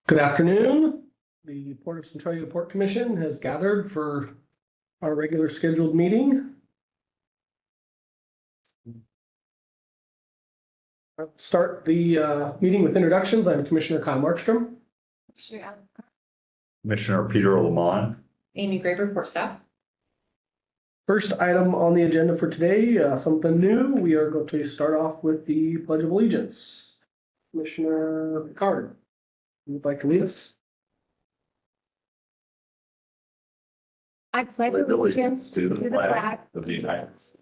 Good afternoon. The Port of Centralia Port Commission has gathered for our regular scheduled meeting. I'll start the meeting with introductions. I'm Commissioner Kyle Markstrom. Commissioner Peter Lamont. Amy Graber, Port Staff. First item on the agenda for today, something new. We are going to start off with the Pledge of Allegiance. Commissioner Picard, would like to lead us? I pledge allegiance to the flag of the United States.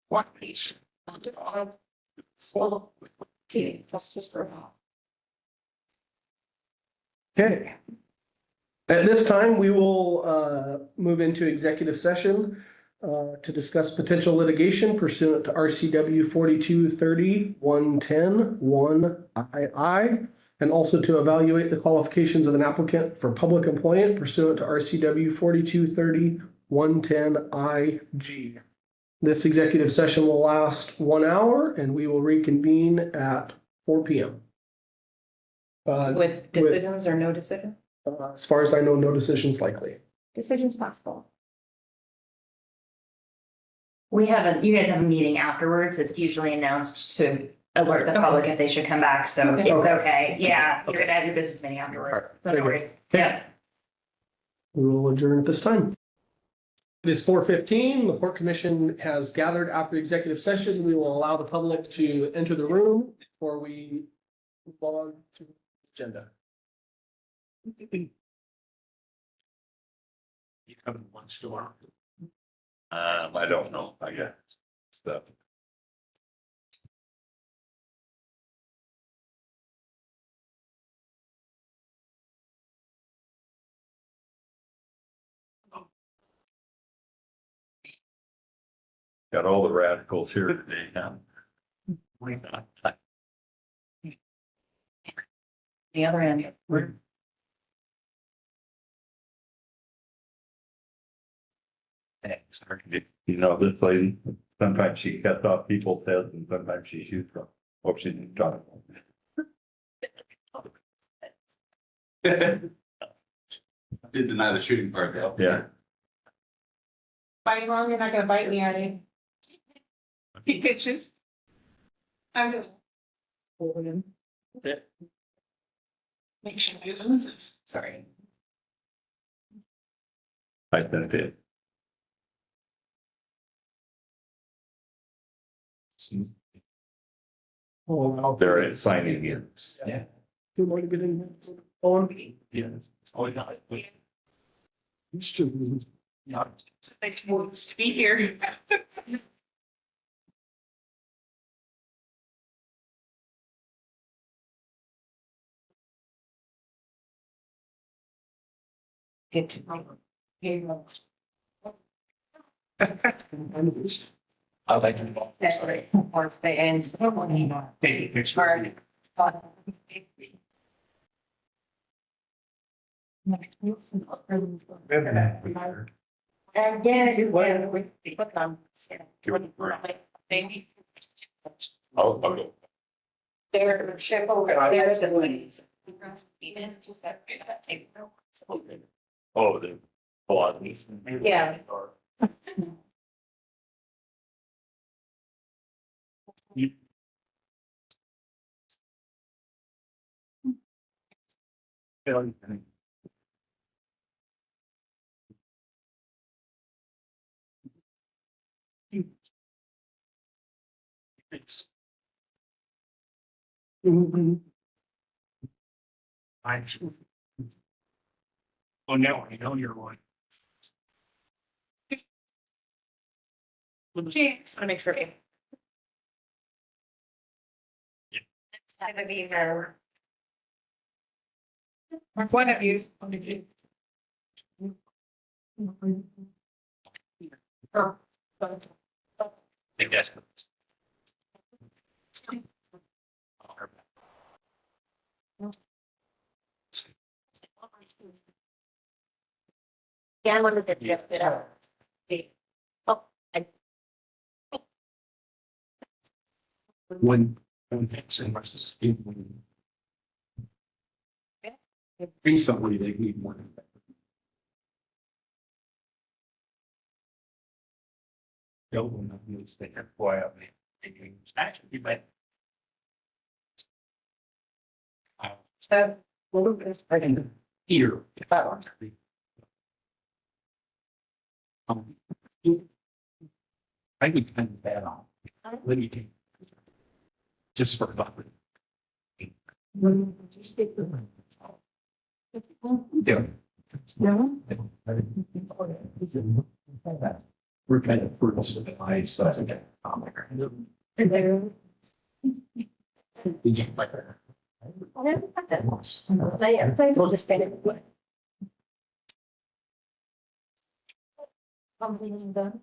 One nation under God, indivisible, with liberty and justice for all. Okay. At this time, we will move into executive session to discuss potential litigation pursuant to RCW 4230-110-1II, and also to evaluate the qualifications of an applicant for public employment pursuant to RCW 4230-110IG. This executive session will last 1 hour, and we will reconvene at 4 p.m. With decisions or no decision? As far as I know, no decisions likely. Decisions possible. You guys have a meeting afterwards. It's usually announced to alert the public if they should come back, so Okay. it's okay. Yeah, you're gonna have your business meeting afterwards. So no worries. Yeah. We will adjourn at this time. It is 4:15. The Port Commission has gathered after executive session. We will allow the public to enter the room before we move on to the agenda. You come to lunch tomorrow? I don't know. I got stuff. Got all the radicals here today, huh? Why not? The other end. You know, this lady, sometimes she cuts off people's heads and sometimes she shoots them. Hope she didn't talk. Did deny the shooting part though. Yeah. Bite wrong, you're not gonna bite me, are you? He pitches. I'm just. Make sure he loses. Sorry. I sent it. Oh, They're at signing in. Yeah. you want to get in? On? Yeah. Oh, not. Not. They wants to be here. Get to know. I like him. That's right. Or if they end. Take a picture. Hard. And yeah, you will. We put them. Maybe. Oh, okay. Their ship over there is just. Oh, the philosophy. Yeah. I'm sure. Oh, no, I know you're one. Just wanna make sure. It's gonna be there. One of you. I guess. Yeah, I wanted to lift it up. Oh, When Recently, they need more. Building up news, they have why I'm thinking actually, but. So, well, it's right in here. I would spend that on. What do you think? Just for fun. Yeah. We're kind of fruits of the life, so that's okay. Did you like that? We'll just spend it. Done.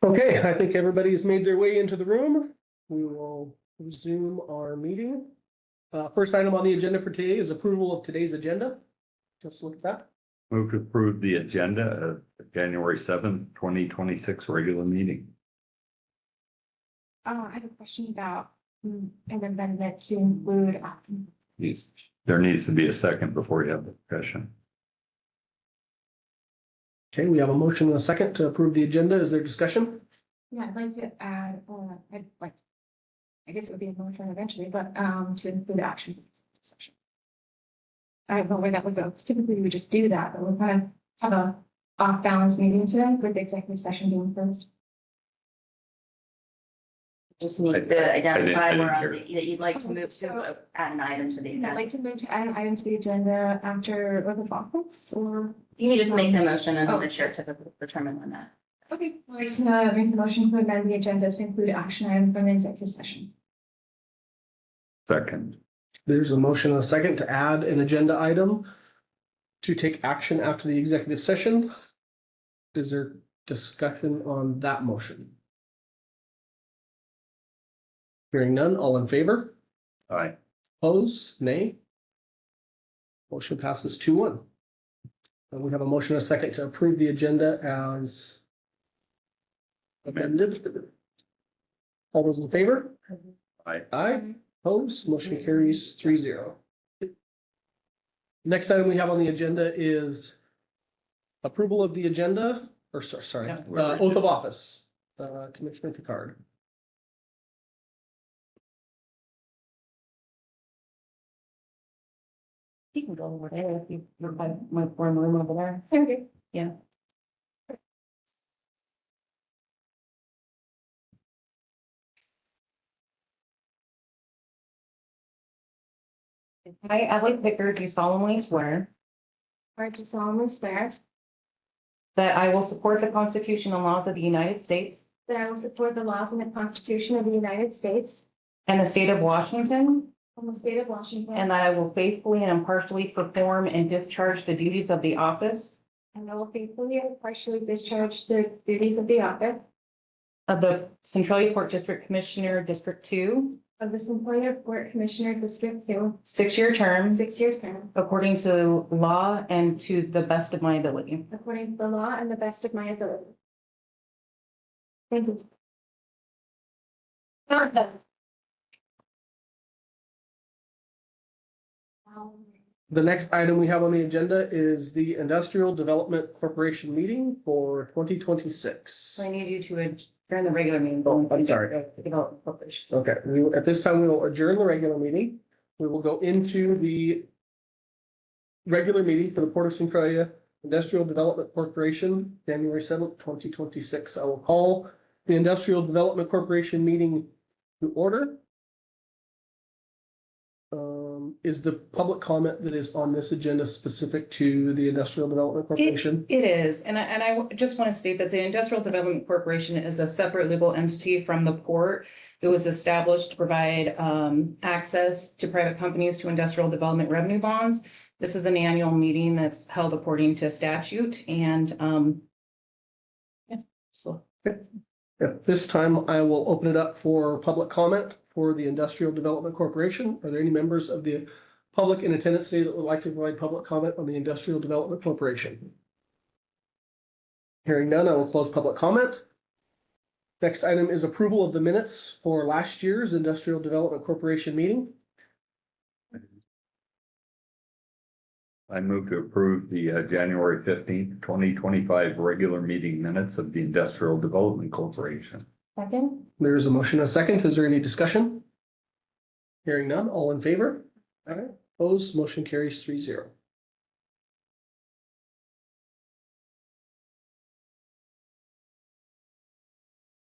Okay, I think everybody's made their way into the room. We will resume our meeting. First item on the agenda for today is approval of today's agenda. Just look at that. Move to approve the agenda of January 7th, 2026 regular meeting. I have a question about an amendment to include. There needs to be a second before you have the discussion. Okay, we have a motion and a second to approve the agenda. Is there discussion? Yeah, I'd like to add, I'd like, I guess it would be a motion eventually, but to include action section. I don't know where that would go. 'Cause typically we just do that, but we're kind of have a off balance meeting today with the executive session being first. Just need to identify I where didn't on hear. that you'd like to move to add an item to the I'd agenda. like to move to add an item to the agenda after other topics or. You can just make the motion and then Oh. the chair to determine when that. Okay, I'd like to make the motion to amend the agenda to include action item from the executive session. Second. There's a motion and a second to add an agenda item to take action after the executive session. Is there discussion on that motion? Hearing none, all in favor? Aye. Opposed, nay? Motion passes 2-1. And we have a motion and a second to approve the agenda as amended. All those in favor? Aye. Aye. Opposed, motion carries 3-0. Next item we have on the agenda is approval of the agenda, or sorry, oath of office, Commissioner Picard. You can go over there if you, my form room over there. Okay. Yeah. I, Emily Pickard, do solemnly swear I do solemnly swear that I will support the Constitution and laws of the United States that I will support the laws and the Constitution of the United States and the state of Washington, and the state of Washington. and that I will faithfully and impartially perform and discharge the duties of the office And I will faithfully and partially discharge the duties of the office of the Centralia Port District Commissioner, District 2, of the Centralia Port Commissioner, District 2, 6-year term, 6-year term, according to law and to the best of my ability. according to the law and the best of my ability. Thank you. The next item we have on the agenda is the Industrial Development Corporation meeting for 2026. So I need you to adjourn the regular meeting. Oh, I'm sorry. Development Corporation. Okay, at this time, we will adjourn the regular meeting. We will go into the regular meeting for the Port of Centralia Industrial Development Corporation, January 7th, 2026. I will call the Industrial Development Corporation meeting to order. Is the public comment that is on this agenda specific to the Industrial Development Corporation? It is, and I just want to state that the Industrial Development Corporation is a separate legal entity from the port. It was established to provide access to private companies to industrial development revenue bonds. This is an annual meeting that's held according to statute and so. At this time, I will open it up for public comment for the Industrial Development Corporation. Are there any members of the public in attendance today that would like to provide public comment on the Industrial Development Corporation? Hearing none, I will close public comment. Next item is approval of the minutes for last year's Industrial Development Corporation meeting. I move to approve the January 15th, 2025 regular meeting minutes of the Industrial Development Corporation. Second? There's a motion and a second. Is there any discussion? Hearing none, all in favor? All right, opposed, motion carries 3-0.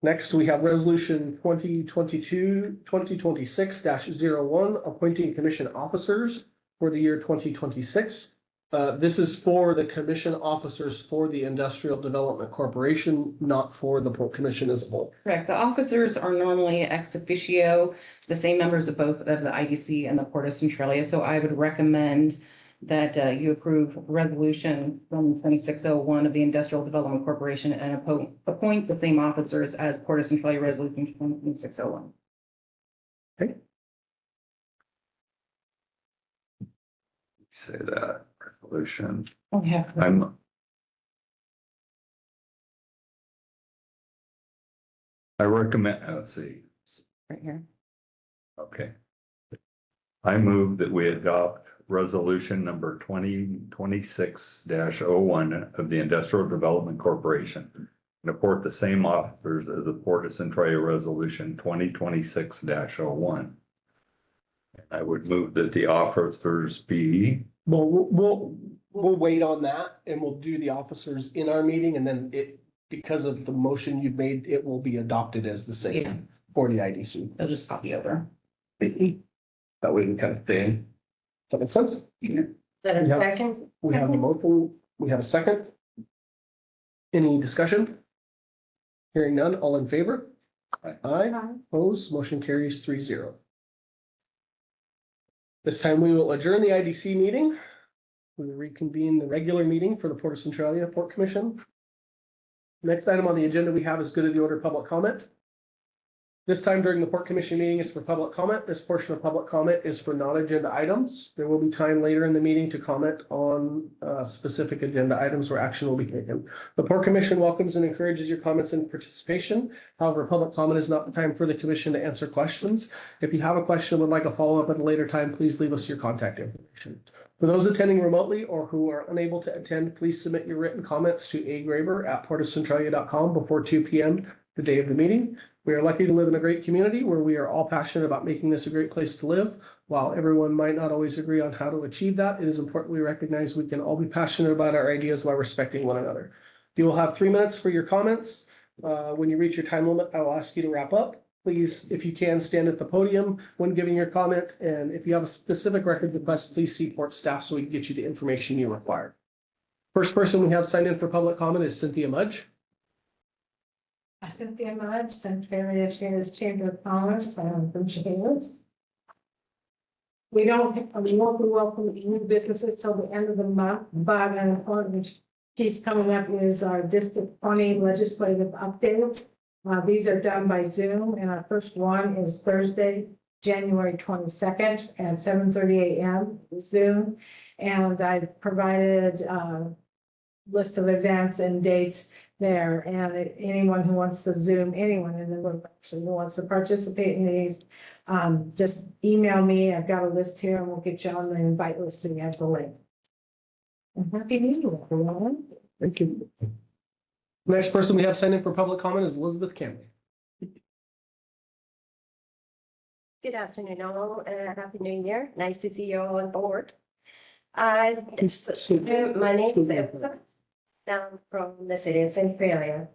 Next, we have resolution 2026-01, appointing commission officers for the year 2026. This is for the commission officers for the Industrial Development Corporation, not for the Port Commission as a whole. Correct. The officers are normally ex officio, the same members of both of the IDC and the Port of Centralia. So I would recommend that you approve resolution from 2601 of the Industrial Development Corporation and appoint the same officers as Port of Centralia Resolution 2601. Say that resolution. Oh, yeah. I recommend, let's see, Right here. okay. I move that we adopt resolution number 2026-01 of the Industrial Development Corporation and appoint the same officers as the Port of Centralia Resolution 2026-01. I would move that the officers be, Well, we'll wait on that and we'll do the officers in our meeting, and then because of the motion you've made, it will be adopted as the Yeah. same for the IDC. They'll just copy over. That way we kind of stay. Does that make sense? That is second? We have a motion, we have a second. Any discussion? Hearing none, all in favor? Aye, opposed, motion carries 3-0. This time we will adjourn the IDC meeting. We will reconvene the regular meeting for the Port of Centralia Port Commission. Next item on the agenda we have is good of the order public comment. This time during the Port Commission meeting is for public comment. This portion of public comment is for non-agenda items. There will be time later in the meeting to comment on specific agenda items where action will be taken. The Port Commission welcomes and encourages your comments and participation. However, public comment is not the time for the commission to answer questions. If you have a question and would like a follow-up at a later time, please leave us your contact information. For those attending remotely or who are unable to attend, please submit your written comments to agraber@portofcentralia.com before 2 p.m. the day of the meeting. We are lucky to live in a great community where we are all passionate about making this a great place to live. While everyone might not always agree on how to achieve that, it is important we recognize we can all be passionate about our ideas while respecting one another. You will have 3 minutes for your comments. When you reach your time limit, I will ask you to wrap up. Please, if you can, stand at the podium when giving your comment. And if you have a specific record request, please see Port staff so we can get you the information you require. First person we have signed in for public comment is Cynthia Mudge. Cynthia Mudge, Centralia Chamber of Commerce, from Chehalis. We won't be welcoming new businesses till the end of the month, but an important piece coming up is our District 20 legislative updates. These are done by Zoom, and our first one is Thursday, January 22nd at 7:30 a.m. Zoom. And I've provided a list of events and dates there, and anyone who wants to Zoom, anyone in the room actually who wants to participate in these, just email me. I've got a list here and we'll get you on the invite list and you have the link. And happy New Year, everyone. Thank you. Next person we have signed in for public comment is Elizabeth Campbell. Good afternoon, all. Happy New Year. Nice to see you all on board. My name is Elizabeth. I'm from the city of Centralia.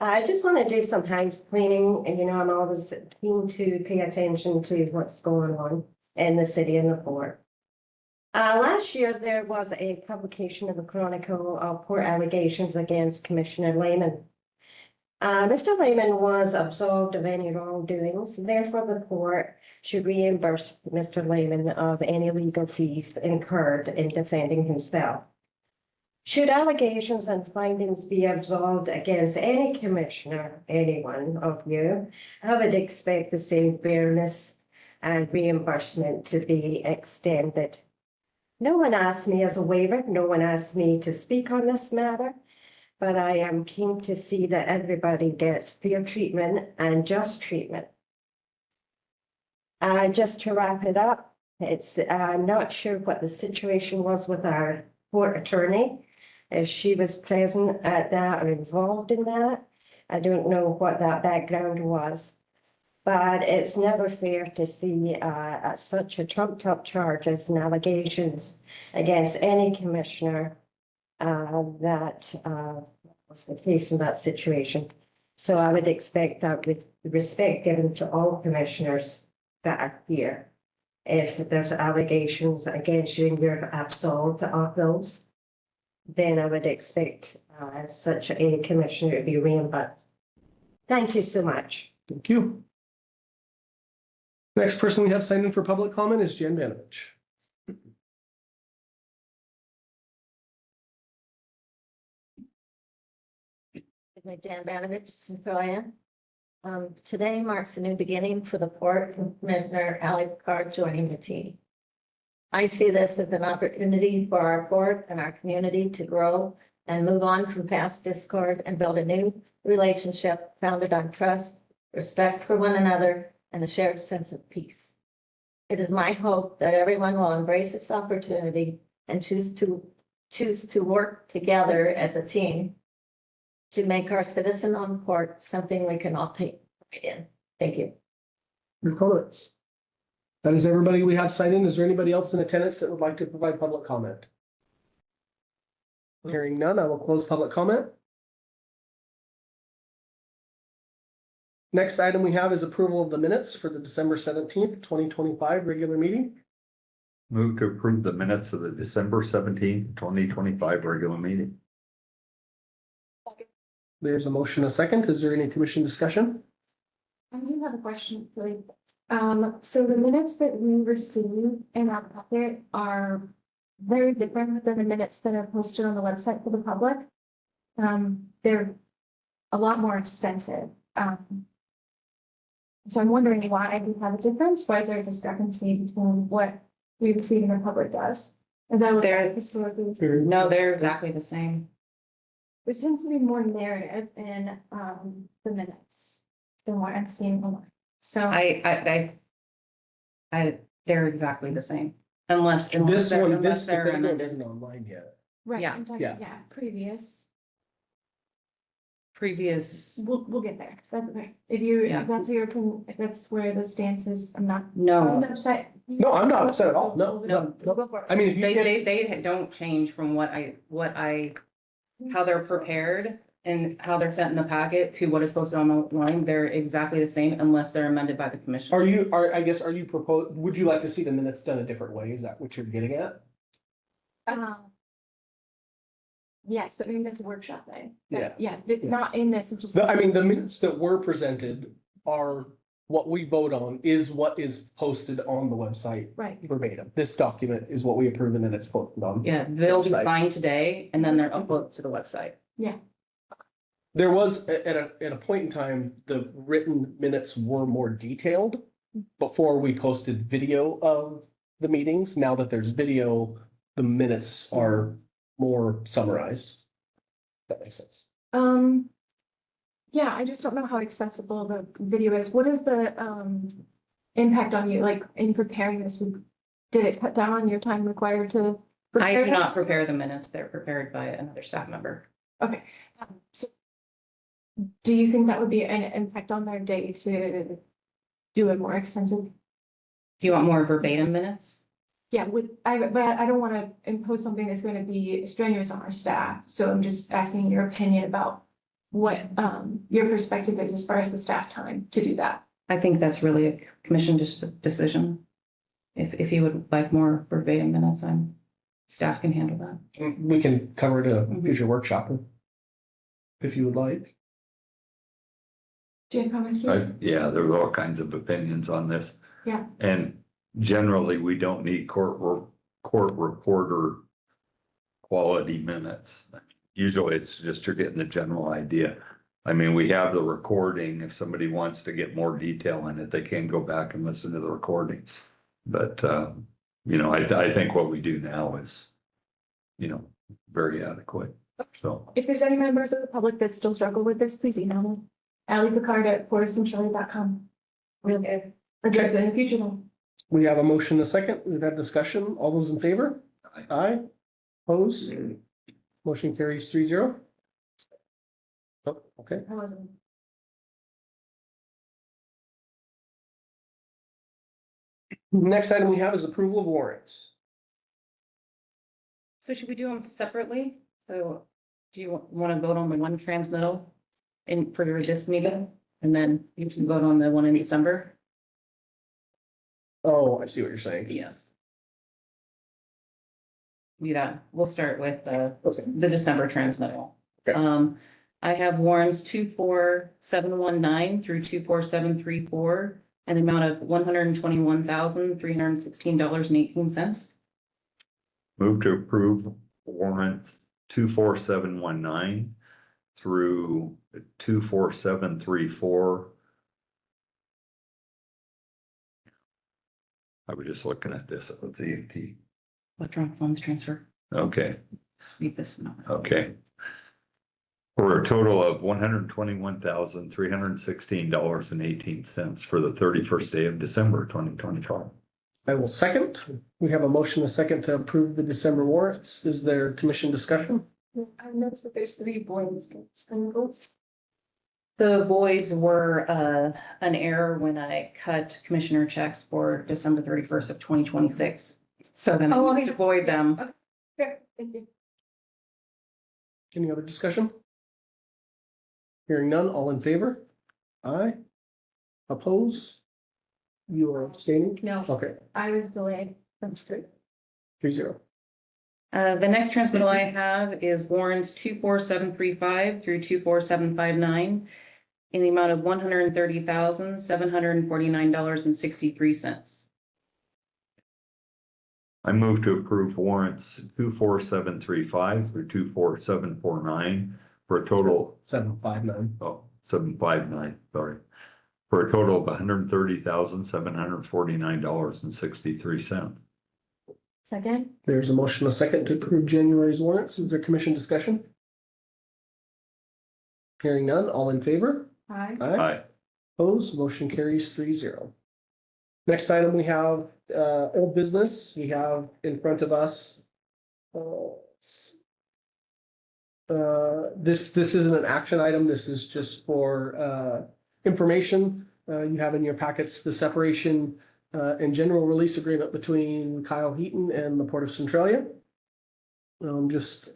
I just want to do some house cleaning, and I'm always keen to pay attention to what's going on in the city and the port. Last year, there was a publication of a chronicle of port allegations against Commissioner Lehman. Mr. Lehman was absolved of any wrongdoings, therefore the port should reimburse Mr. Lehman of any legal fees incurred in defending himself. Should allegations and findings be absolved against any commissioner, any one of you, I would expect the same fairness and reimbursement to be extended. No one asked me as a waiver, no one asked me to speak on this matter, but I am keen to see that everybody gets fair treatment and just treatment. Just to wrap it up, I'm not sure what the situation was with our court attorney, if she was present at that or involved in that. I don't know what that background was, but it's never fair to see such a trumped-up charges and allegations against any commissioner that was the case in that situation. So I would expect that with respect given to all commissioners that are here, if there's allegations against you and you're absolved of those, then I would expect such a commissioner to be reimbursed. Thank you so much. Thank you. Next person we have signed in for public comment is Jen Banovich. Dan Banovich, Centralia. Today marks a new beginning for the Port and Commissioner Ali Picard joining the team. I see this as an opportunity for our port and our community to grow and move on from past discord and build a new relationship founded on trust, respect for one another, and a shared sense of peace. It is my hope that everyone will embrace this opportunity and choose to work together as a team to make our citizen-owned port something we can all take pride in. Thank you. Your comments. That is everybody we have signed in. Is there anybody else in attendance that would like to provide public comment? Hearing none, I will close public comment. Next item we have is approval of the minutes for the December 17th, 2025 regular meeting. Move to approve the minutes of the December 17th, 2025 regular meeting. There's a motion, a second. Is there any commission discussion? I do have a question for you. So the minutes that we received in our packet are very different than the minutes that are posted on the website for the public. They're a lot more extensive. So I'm wondering why we have a difference. Why is there a discrepancy between what we receive and the public does? As I look at it historically, No, they're exactly the same. there seems to be more narrative in the minutes than what I'm seeing online. So They're exactly the same. Unless This they're- one, unless this they're particular one amended. isn't online yet. right, Yeah. I'm talking, Yeah. yeah, previous. Previous, We'll get there. That's okay. If you, Yeah. if that's your opinion, if that's where the stance is, I'm not. no, I'm upset. No, I'm not upset at all. No, No. Go for it. I mean, if you get, they don't change from how they're prepared and how they're sent in the packet to what is posted on the line. They're exactly the same unless they're amended by the commission. are you would you like to see the minutes done a different way? Is that what you're getting at? Yes, but maybe that's a workshop day. Yeah. Yeah, not in this, it's just. I mean, the minutes that were presented are what we vote on is what is posted on the website Right. verbatim. This document is what we approve and then it's posted on. Yeah, they'll be Website. signed today and then they're uploaded to the website. There was at a point in time, the written minutes were more detailed before we posted video of the meetings. Now that there's video, the minutes are more summarized. That makes sense. Yeah, I just don't know how accessible the video is. What is the impact on you, like in preparing this? Did it cut down on your time required to? I prepare do not it? prepare the minutes. They're prepared by another staff member. Okay, so do you think that would be an impact on their day to do a more extensive? Do you want more verbatim minutes? Yeah, but I don't want to impose something that's going to be strenuous on our staff. So I'm just asking your opinion about what your perspective is as far as the staff time to do that. I think that's really a commission decision. If you would like more verbatim minutes, staff can handle that. We can cover it in a future workshop if you would like. Do you have comments? Peter? Yeah, there's all kinds of opinions on this. Yeah. And generally, we don't need court reporter quality minutes. Usually it's just you're getting the general idea. I mean, we have the recording. If somebody wants to get more detail in it, they can go back and listen to the recording. But, you know, I think what we do now is, you know, very adequate, so. If there's any members of the public that still struggle with this, please email me. AlliePicard@portofcentralia.com. We'll address it in the future then. We have a motion, a second. We've had discussion. All those in favor? Aye. Opposed? Motion carries 3-0. Oh, okay. I wasn't. Next item we have is approval of warrants. So should we do them separately? So do you want to vote on the one transmittal in for this meeting? And then you can vote on the one in December? Oh, I see what you're saying. Yes. Do that. We'll start with Okay. the December transmittal. Okay. I have warrants 24719 through 24734, an amount of $121,316.18. Move to approve warrants 24719 through 24734. I was just looking at this, let's see. Electronic funds transfer. Okay, Read this now. okay. For a total of $121,316.18 for the 31st day of December 2025. I will second. We have a motion, a second to approve the December warrants. Is there commission discussion? I've noticed that there's 3 voids and votes. The voids were an error when I cut commissioner checks for December 31st of 2026. So then I Oh, need to void them. Okay, thank you. Any other discussion? Hearing none, all in favor? Aye. Oppose? You are abstaining? No, Okay, I was delayed. That's good. 3-0. The next transmittal I have is warrants 24735 through 24759 in the amount of $130,749.63. I move to approve warrants 24735 through 24749 for a total, 759. 759, sorry. For a total of $130,749.63. Second, There's a motion, a second to approve January's warrants. Is there commission discussion? Hearing none, all in favor? Hi. Aye. Opposed, motion carries 3-0. Next item, we have old business. We have in front of us. This isn't an action item. This is just for information. You have in your packets the separation and general release agreement between Kyle Heaton and the Port of Centralia. Just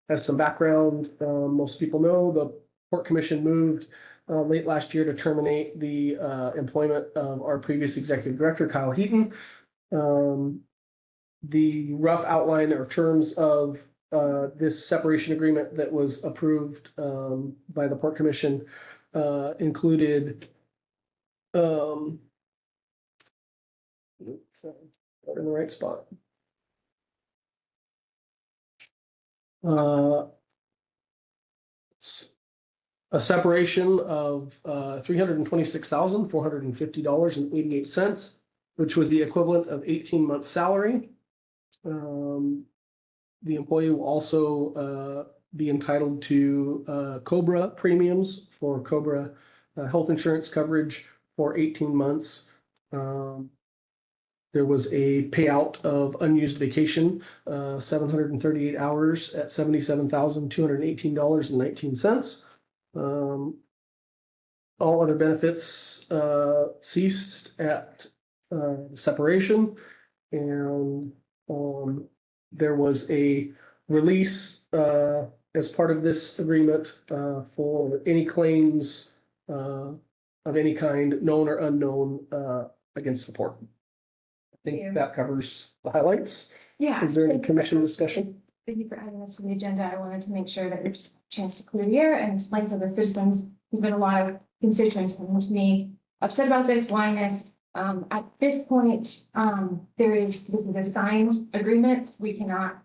as some background, most people know the Port Commission moved late last year to terminate the employment of our previous executive director, Kyle Heaton. The rough outline or terms of this separation agreement that was approved by the Port Commission included in the right spot. A separation of $326,450.88, which was the equivalent of 18 months' salary. The employee will also be entitled to COBRA premiums for COBRA health insurance coverage for 18 months. There was a payout of unused vacation, 738 hours at $77,218.19. All other benefits ceased at separation, and there was a release as part of this agreement for any claims of any kind, known or unknown, against the port. I think that covers the highlights. Yeah. Is there any commission discussion? Thank you for adding this to the agenda. I wanted to make sure that there's a chance to clear the air and explain to the citizens. There's been a lot of constituents coming to me upset about this, why this. At this point, this is a signed agreement. We cannot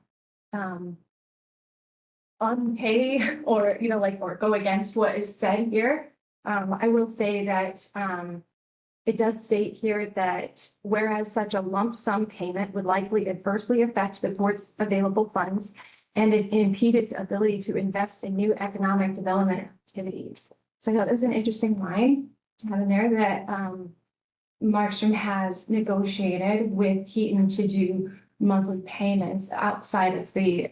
unpay or, like, or go against what is said here. I will say that, it does state here that whereas such a lump sum payment would likely adversely affect the board's available funds and it impede its ability to invest in new economic development activities. So I thought it was an interesting line to have in there that, Markstrom has negotiated with Heaton to do monthly payments outside of the,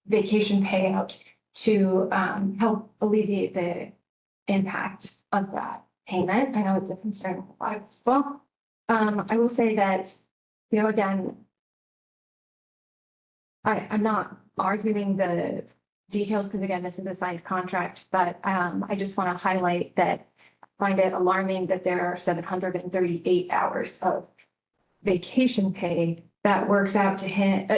vacation payout to, help alleviate the impact of that payment. I know it's a concern of a lot of people. I will say that, again, I'm not arguing the details because again, this is a signed contract, but I just want to highlight that I find it alarming that there are 738 hours of vacation pay that works out to him,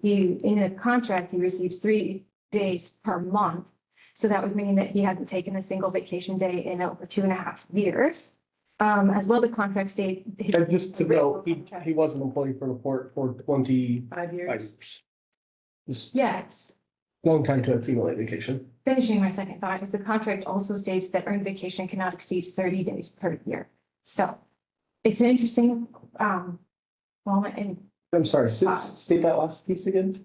he, in a contract, he receives 3 days per month. So that would mean that he hadn't taken a single vacation day in over 2.5 years. As well, the contract state. And just to know, he was an employee for the port for 25 5 years. years. Just Yes, long time to accumulate vacation. finishing my second thought is the contract also states that earned vacation cannot exceed 30 days per year. So it's an interesting, moment in I'm sorry, state that last piece again.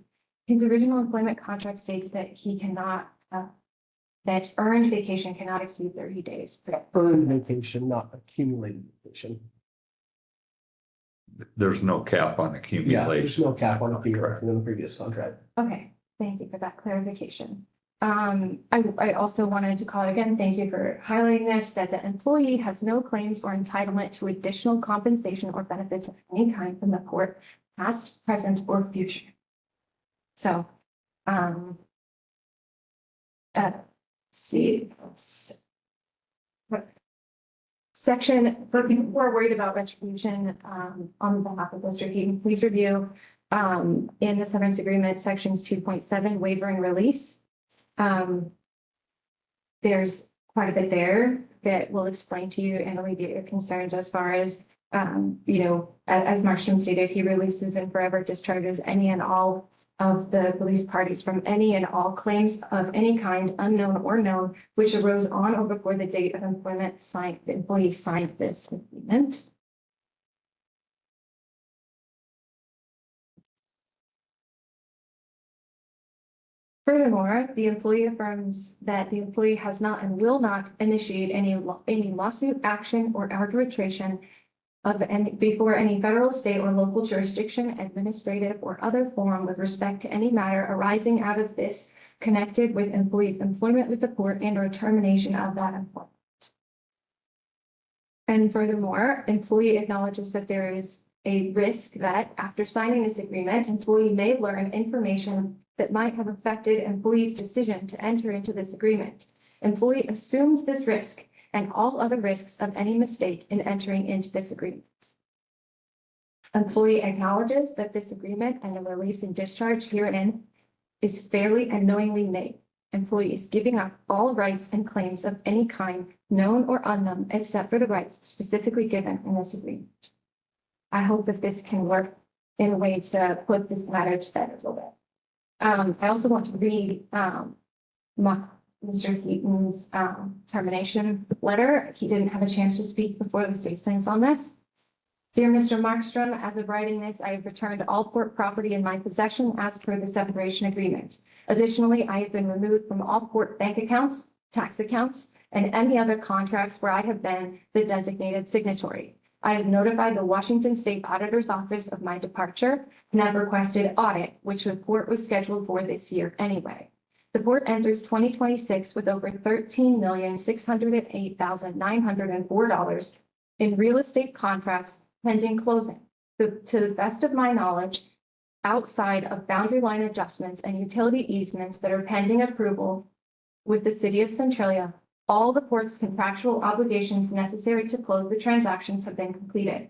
his original employment contract states that he cannot, that earned vacation cannot exceed 30 days. Earned vacation, not accumulated vacation. There's no cap on Yeah, there's accumulation. no cap on accumulation in the previous contract. Okay, thank you for that clarification. I also wanted to call it again, thank you for highlighting this, that the employee has no claims or entitlement to additional compensation or benefits of any kind from the port, past, present, or future. So, see, section, for people who are worried about retribution, on behalf of Mr. Heaton, please review, in the severance agreement, sections 2.7, waiver and release. There's quite a bit there that will explain to you and alleviate your concerns as far as, as Markstrom stated, he releases and forever discharges any and all of the police parties from any and all claims of any kind, unknown or known, which arose on or before the date of employment signed, the employee signed this agreement. Furthermore, the employee affirms that the employee has not and will not initiate any lawsuit, action, or arbitration before any federal, state, or local jurisdiction, administrative, or other forum with respect to any matter arising out of this connected with employee's employment with the port and or termination of that employment. And furthermore, employee acknowledges that there is a risk that after signing this agreement, employee may learn information that might have affected employee's decision to enter into this agreement. Employee assumes this risk and all other risks of any mistake in entering into this agreement. Employee acknowledges that this agreement and the release and discharge herein is fairly and knowingly made. Employee is giving up all rights and claims of any kind, known or unknown, except for the rights specifically given in this agreement. I hope that this can work in a way to put this matter to bed a little bit. I also want to read Mr. Heaton's termination letter. He didn't have a chance to speak before the citizens on this. Dear Mr. Markstrom, as of writing this, I have returned all port property in my possession as per the separation agreement. Additionally, I have been removed from all port bank accounts, tax accounts, and any other contracts where I have been the designated signatory. I have notified the Washington State Auditor's Office of my departure and have requested audit, which the port was scheduled for this year anyway. The port enters 2026 with over $13,608,904 in real estate contracts pending closing. To the best of my knowledge, outside of boundary line adjustments and utility easements that are pending approval with the city of Centralia, all the port's contractual obligations necessary to close the transactions have been completed.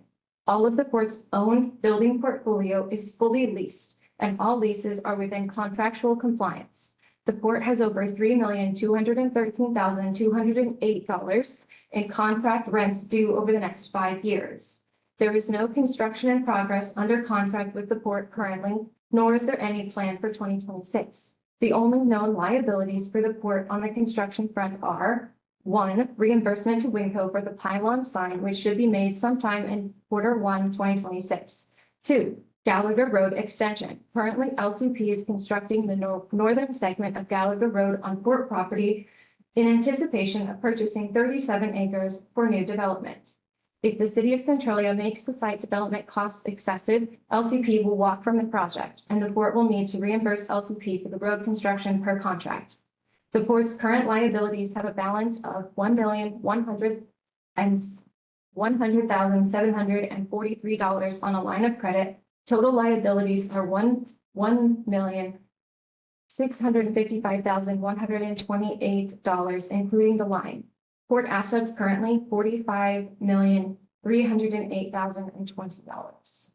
All of the port's own building portfolio is fully leased, and all leases are within contractual compliance. The port has over $3,213,208 in contract rents due over the next 5 years. There is no construction in progress under contract with the port currently, nor is there any plan for 2026. The only known liabilities for the port on the construction front are: one, reimbursement to Winco for the pylon sign, which should be made sometime in Q1 2026. Two, Gallagher Road extension. Currently, LCP is constructing the northern segment of Gallagher Road on port property in anticipation of purchasing 37 acres for new development. If the city of Centralia makes the site development costs excessive, LCP will walk from the project, and the port will need to reimburse LCP for the road construction per contract. The port's current liabilities have a balance of $1,100,743 on a line of credit. Total liabilities are $1,655,128, including the line. Port assets currently $45,308,020.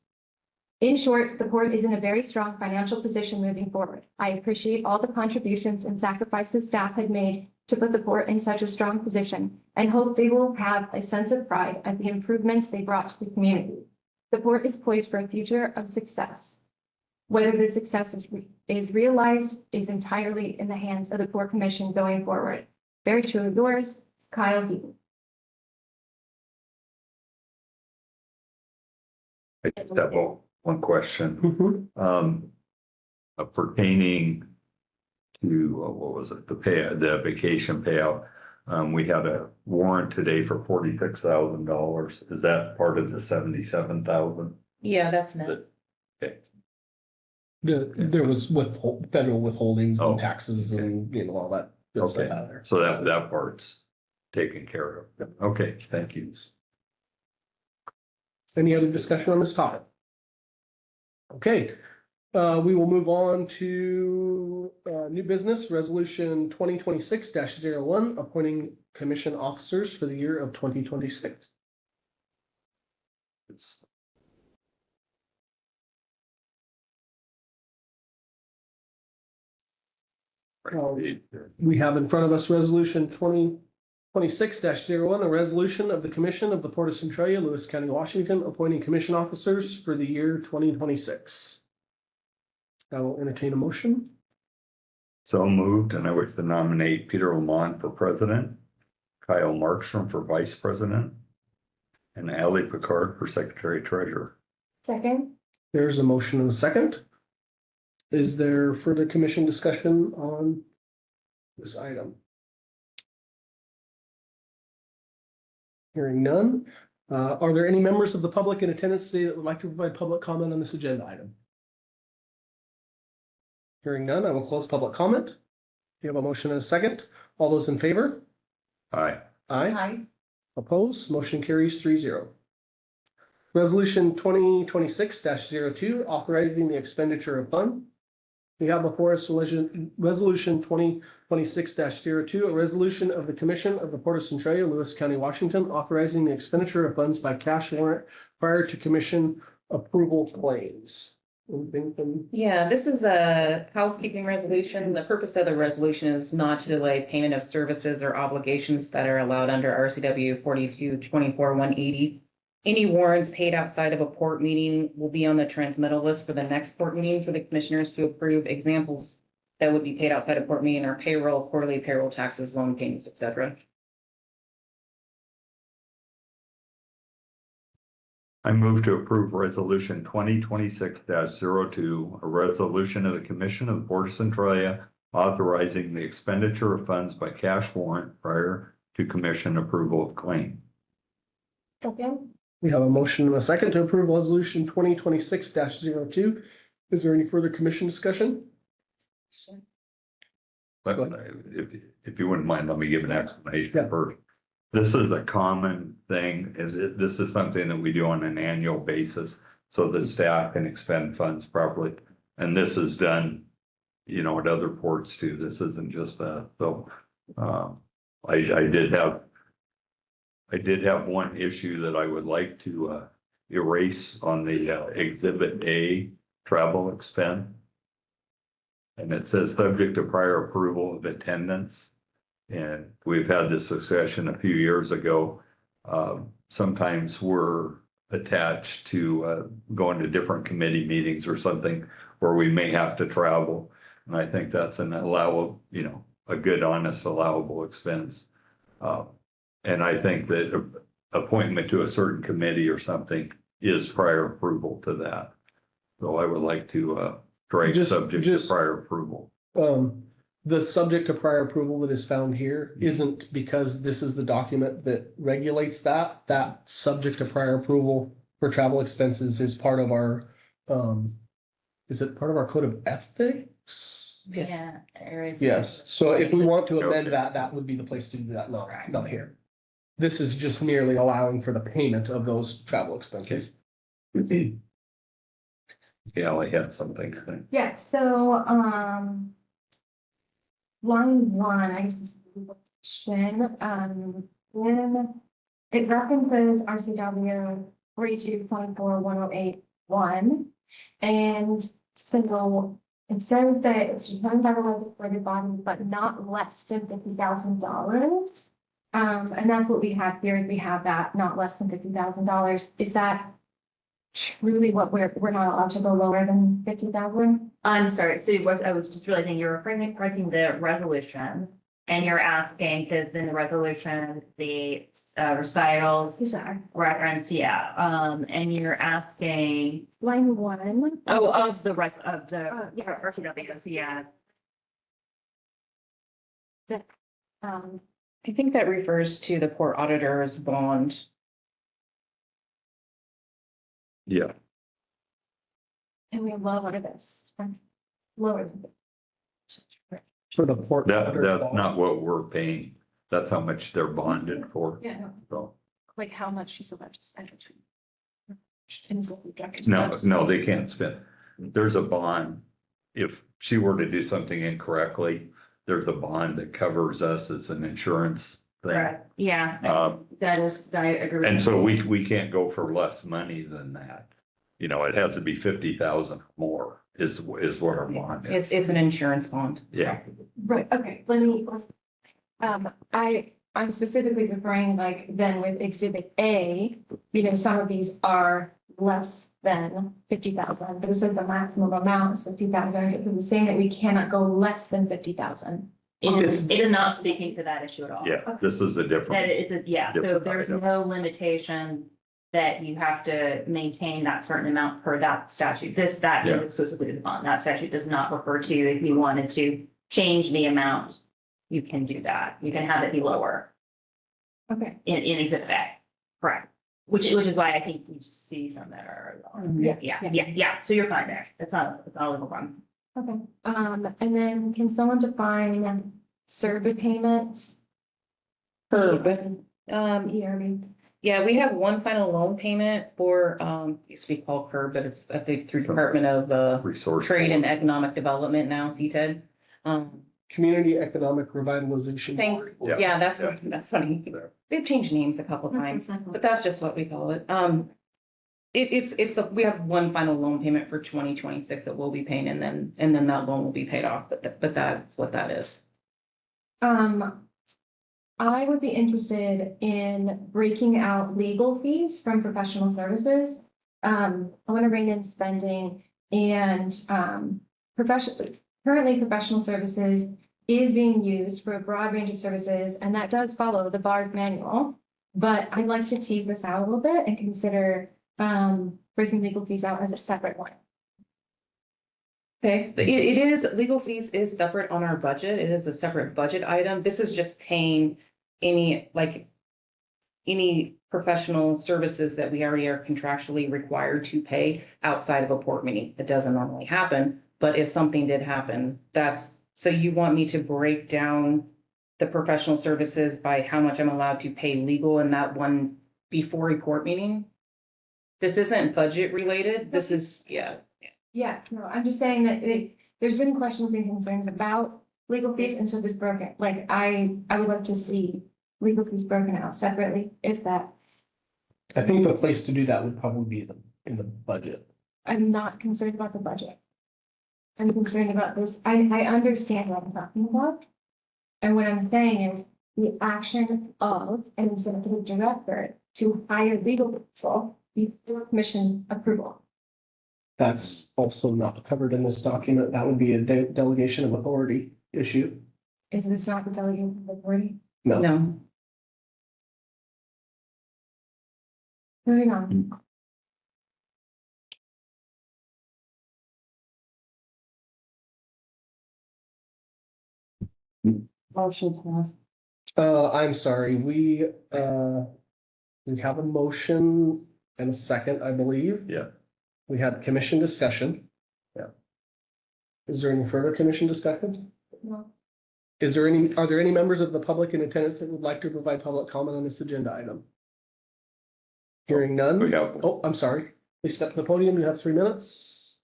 In short, the port is in a very strong financial position moving forward. I appreciate all the contributions and sacrifices staff had made to put the port in such a strong position, and hope they will have a sense of pride at the improvements they brought to the community. The port is poised for a future of success. Whether the success is realized is entirely in the hands of the Port Commission going forward. Very truly yours, Kyle Heaton. I just have one question. Pertaining to, what was it, the vacation payout. We had a warrant today for $46,000. Is that part of the 77,000? Yeah, that's net. Okay. There was federal withholdings Oh, and taxes and, all that good stuff Okay, out of there. so that part's taken care of. Okay, thank you. Any other discussion on this topic? Okay, we will move on to new business, resolution 2026-01, appointing commission officers for the year of 2026. We have in front of us resolution 2026-01, a resolution of the Commission of the Port of Centralia, Lewis County, Washington, appointing commission officers for the year 2026. I will entertain a motion. So moved, and I wish to nominate Peter Lamont for president, Kyle Markstrom for vice president, and Ally Picard for secretary treasurer. Second. There's a motion and a second. Is there further commission discussion on this item? Hearing none. Are there any members of the public in attendance today that would like to provide public comment on this agenda item? Hearing none, I will close public comment. You have a motion and a second. All those in favor? Aye. Aye. Aye. Opposed? Motion carries 3-0. Resolution 2026-02, authorizing the expenditure of funds. We have before us resolution 2026-02, a resolution of the Commission of the Port of Centralia, Lewis County, Washington, authorizing the expenditure of funds by cash warrant prior to commission approval claims. Anything from- Yeah, this is a housekeeping resolution. The purpose of the resolution is not to delay payment of services or obligations that are allowed under RCW 4224-180. Any warrants paid outside of a port meeting will be on the transmittal list for the next port meeting for the commissioners to approve. Examples that would be paid outside of port meeting are payroll, quarterly payroll taxes, loan payments, etc. I move to approve resolution 2026-02, a resolution of the Commission of the Port of Centralia authorizing the expenditure of funds by cash warrant prior to commission approval of claim. Second. We have a motion and a second to approve resolution 2026-02. Is there any further commission discussion? But if you wouldn't mind, let me give an explanation Yeah. first. This is a common thing. This is something that we do on an annual basis so the staff can expend funds properly. And this is done, at other ports too. This isn't just that. So I did have one issue that I would like to erase on the Exhibit A travel expense. And it says subject to prior approval of attendance. And we've had this discussion a few years ago. Sometimes we're attached to going to different committee meetings or something. where we may have to travel. And I think that's an allowable, a good, honest, allowable expense. And I think that appointment to a certain committee or something is prior approval to that. So I would like to, strike subject to prior approval. The subject to prior approval that is found here isn't because this is the document that regulates that. That subject to prior approval for travel expenses is part of our, is it part of our code of ethics? Yeah. Yes, so if we want to amend Okay. that, that would be the place to do that, not here. This is just merely allowing for the payment of those travel expenses. Yeah, I had something to think. Yeah, so, line one, I guess is the question, when it references RCW 42.41081. And so it says that it's done by the legislative body, but not less than $50,000. And that's what we have here, we have that not less than $50,000. Is that truly what we're not allowed to go lower than 50,000? I'm sorry, so I was just realizing you're referencing the resolution and you're asking, because in the resolution, the recitals Sorry. reference, and you're asking, Line one. of the rest of the Yeah. RCWs, yes. Um, I think that refers to the court auditor's bond. Yeah, and we lowered this. Lowered. For the port. that's not what we're paying. That's how much they're bonded for. Yeah, no, So, like how much is allowed to spend between. no, they can't spend. There's a bond. If she were to do something incorrectly, there's a bond that covers us as an insurance thing. Correct. Yeah, I agree. And so we can't go for less money than that. It has to be 50,000 more is what our bond is. It's an insurance bond. Yeah, Right, okay, I'm specifically referring like then with exhibit A, some of these are less than 50,000, but it says the maximum amount is 50,000. It was saying that we cannot go less than 50,000. It is not speaking to that issue at all. yeah, this is a That different, it's so Different there's item. no limitation that you have to maintain that certain amount per that statute. That Yeah. is exclusively the bond. That statute does not refer to if you wanted to change the amount, you can do that. You can have it be lower Okay, in exhibit A. Correct. Which is why I think you see some that are lower. Yeah. So you're fine there. That's not a legal problem. okay. And then can someone define survey payments? ERB. ERB. Yeah, we have one final loan payment for, used to be called CURB, but it's, I think, through Department of, resource. Trade and Economic Development now, CTED. Community Economic Revitalization. Thank- Board. Yeah. Yeah, Yeah. that's funny. They've changed names a couple times, but that's just what we call it. We have one final loan payment for 2026 that we'll be paying, and then that loan will be paid off, but that's what that is. I would be interested in breaking out legal fees from professional services. I want to bring in spending and currently professional services is being used for a broad range of services, and that does follow the BARD manual. But I'd like to tease this out a little bit and consider breaking legal fees out as a separate one. Okay, it is, legal fees is separate on our budget. It is a separate budget item. This is just paying any professional services that we already are contractually required to pay outside of a port meeting. It doesn't normally happen, but if something did happen, so you want me to break down the professional services by how much I'm allowed to pay legal in that one before a court meeting? This isn't budget related. This is, yeah. Yeah, no, I'm just saying that there's been questions and concerns about legal fees, and so this broken, like, I would like to see legal fees broken out separately, if that, I think the place to do that would probably be in the budget. I'm not concerned about the budget. I'm concerned about this, I understand what I'm talking about. And what I'm saying is the action of an executive director to hire legal counsel before commission approval. That's also not covered in this document. That would be a delegation of authority issue. Is this not the delegate authority? No. No, Moving on. Motion passed. I'm sorry, we have a motion and a second, I believe. Yeah. We had commission discussion. Yeah. Is there any further commission discussion? No. Are there any members of the public in attendance that would like to provide public comment on this agenda item? Hearing none. We have, Oh, I'm sorry. Please step to the podium. You have 3 minutes.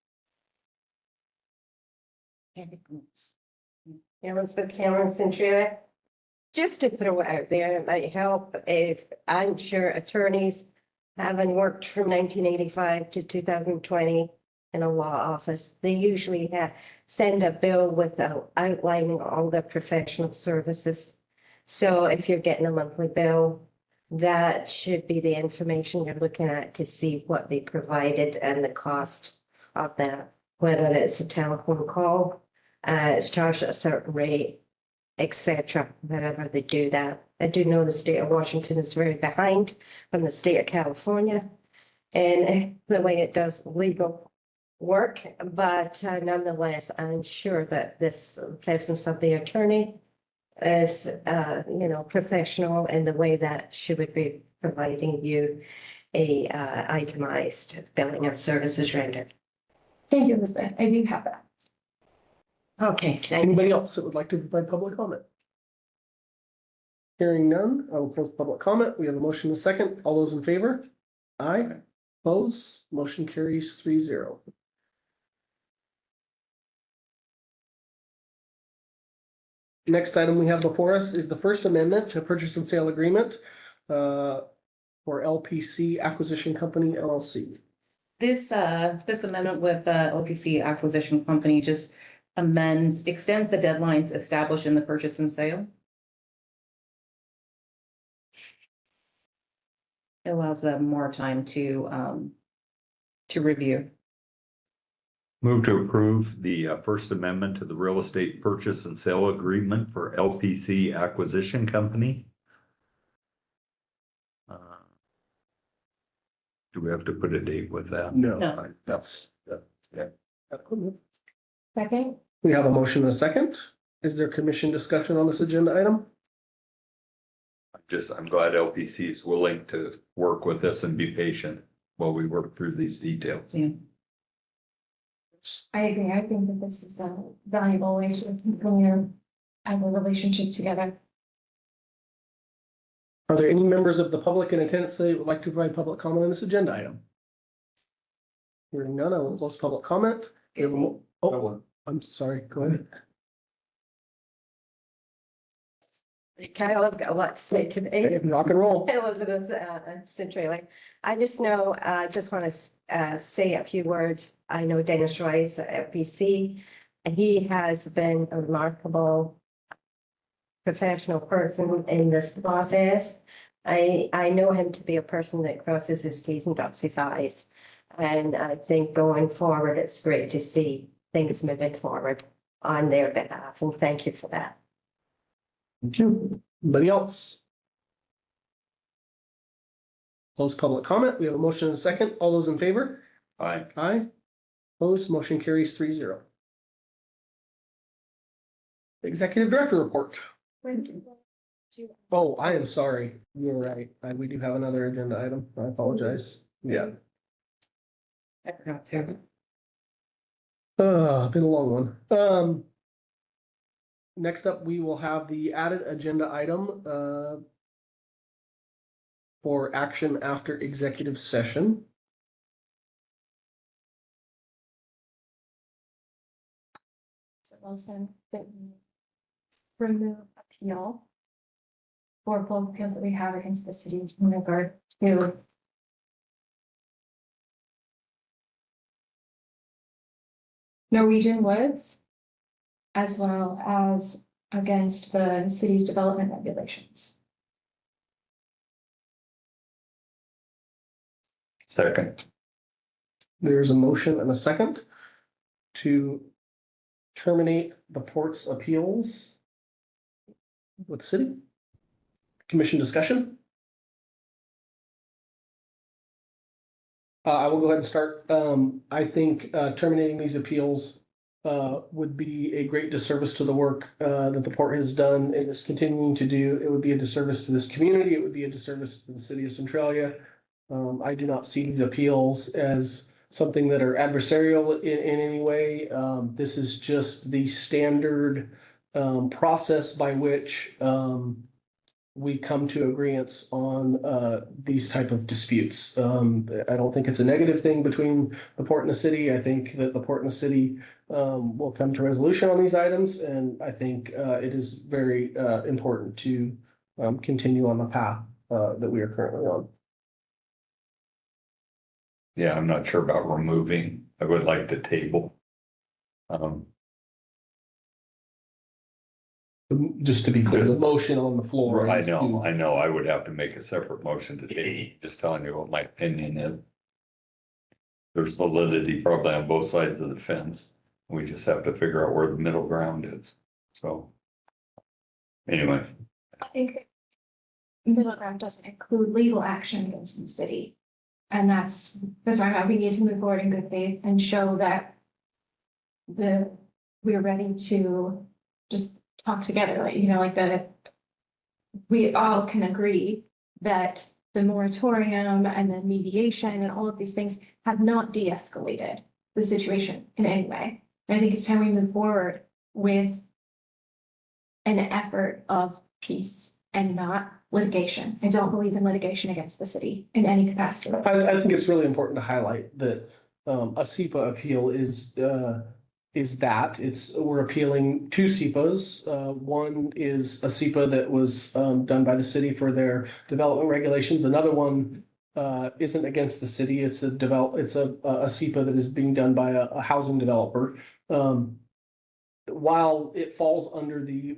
Elizabeth Cameron, Centralia. Just to throw it out there, it might help if, I'm sure attorneys, having worked from 1985 to 2020 in a law office, they usually send a bill with outlining all their professional services. So if you're getting a monthly bill, that should be the information you're looking at to see what they provided and the cost of that, whether it's a telephone call, it's charged at a certain rate, etc. Whenever they do that. I do know the state of Washington is very behind from the state of California and the way it does legal work, but nonetheless, I'm sure that this presence of the attorney is, professional in the way that she would be providing you a itemized billing of services rendered. Thank you, Elizabeth. I do have that. Okay, thank you. Anybody else that would like to provide public comment? Hearing none, I will close public comment. We have a motion and a second. All those in favor? Aye. Oppose? Motion carries 3-0. Next item we have before us is the First Amendment to Purchase and Sale Agreement for LPC Acquisition Company LLC. this amendment with the LPC Acquisition Company just extends the deadlines established in the purchase and sale. It allows them more time to review. move to approve the First Amendment to the Real Estate Purchase and Sale Agreement for LPC Acquisition Company. Do we have to put a date with that? No, No. that's, yeah. Second, We have a motion and a second. Is there commission discussion on this agenda item? I'm glad LPC is willing to work with us and be patient while we work through these details. Yeah. I agree. I think that this is a valuable way to continue our relationship together. Are there any members of the public in attendance that would like to provide public comment on this agenda item? Hearing none, I will close public comment. We have a Oh, I'm sorry, go ahead. Kyle, I've got a lot to say today. Rock and roll. Elizabeth Centralia. I just know, just want to say a few words. I know Dennis Royce at PC. He has been a remarkable professional person in this process. I know him to be a person that crosses his T's and dots his I's. And I think going forward, it's great to see things moving forward on their behalf. And thank you for that. Thank you. Anybody else? Close public comment. We have a motion and a second. All those in favor? Aye. Aye. Opposed, motion carries 3-0. Executive Director report. Oh, I am sorry. You're right. We do have another agenda item. I apologize. Yeah. I forgot to. Been a long one. Next up, we will have the added agenda item, for action after executive session. So motion that we remove appeal for both appeals that we have against the city in regard to Norwegian Woods, as well as against the city's development regulations. Second. There's a motion and a second to terminate the port's appeals with the city. Commission discussion. I will go ahead and start. I think terminating these appeals would be a great disservice to the work that the port has done and is continuing to do. It would be a disservice to this community. It would be a disservice to the city of Centralia. I do not see these appeals as something that are adversarial in any way. This is just the standard process by which we come to agreements on these type of disputes. I don't think it's a negative thing between the port and the city. I think that the port and the city will come to resolution on these items, and I think it is very important to continue on the path that we are currently on. Yeah, I'm not sure about removing. I would like to table. Just to be clear, the motion on the floor. I is know, to- I know, I would have to make a separate motion to table, just telling you what my opinion is. There's validity probably on both sides of the fence. We just have to figure out where the middle ground is, so. Anyway, I think middle ground doesn't include legal action against the city. And that's why we need to move forward in good faith and show that we're ready to just talk together, like, you know, like that we all can agree that the moratorium and the mediation and all of these things have not de-escalated the situation in any way. And I think it's time we move forward with an effort of peace and not litigation. I don't believe in litigation against the city in any capacity. I think it's really important to highlight that a SEPA appeal is that we're appealing two SEPAs. One is a SEPA that was done by the city for their development regulations. Another one isn't against the city. It's a SEPA that is being done by a housing developer. While it falls under the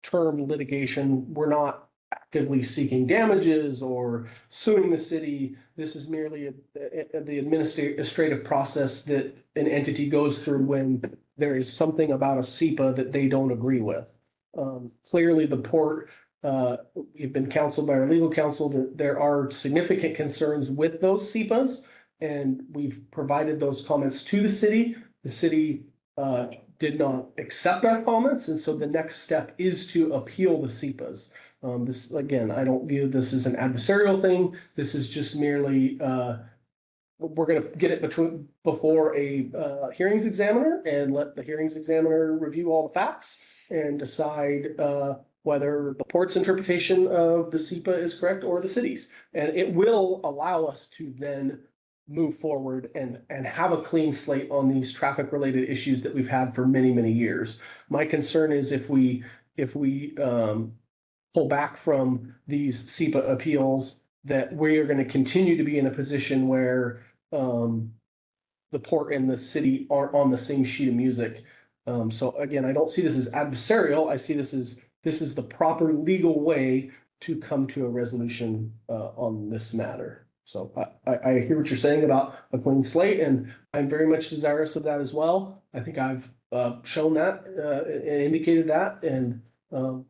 term litigation, we're not actively seeking damages or suing the city. This is merely the administrative process that an entity goes through when there is something about a SEPA that they don't agree with. Clearly, the port, we've been counseled by our legal counsel that there are significant concerns with those SEPAs, and we've provided those comments to the city. The city did not accept our comments, and so the next step is to appeal the SEPAs. This, again, I don't view this as an adversarial thing. This is just merely, we're gonna get it before a hearings examiner and let the hearings examiner review all the facts and decide whether the port's interpretation of the SEPA is correct or the city's. And it will allow us to then move forward and have a clean slate on these traffic related issues that we've had for many, many years. My concern is if we pull back from these SEPA appeals, that we are going to continue to be in a position where the port and the city aren't on the same sheet of music. So again, I don't see this as adversarial. I see this is the proper legal way to come to a resolution on this matter. So I hear what you're saying about a clean slate, and I'm very much desirous of that as well. I think I've shown that and indicated that, and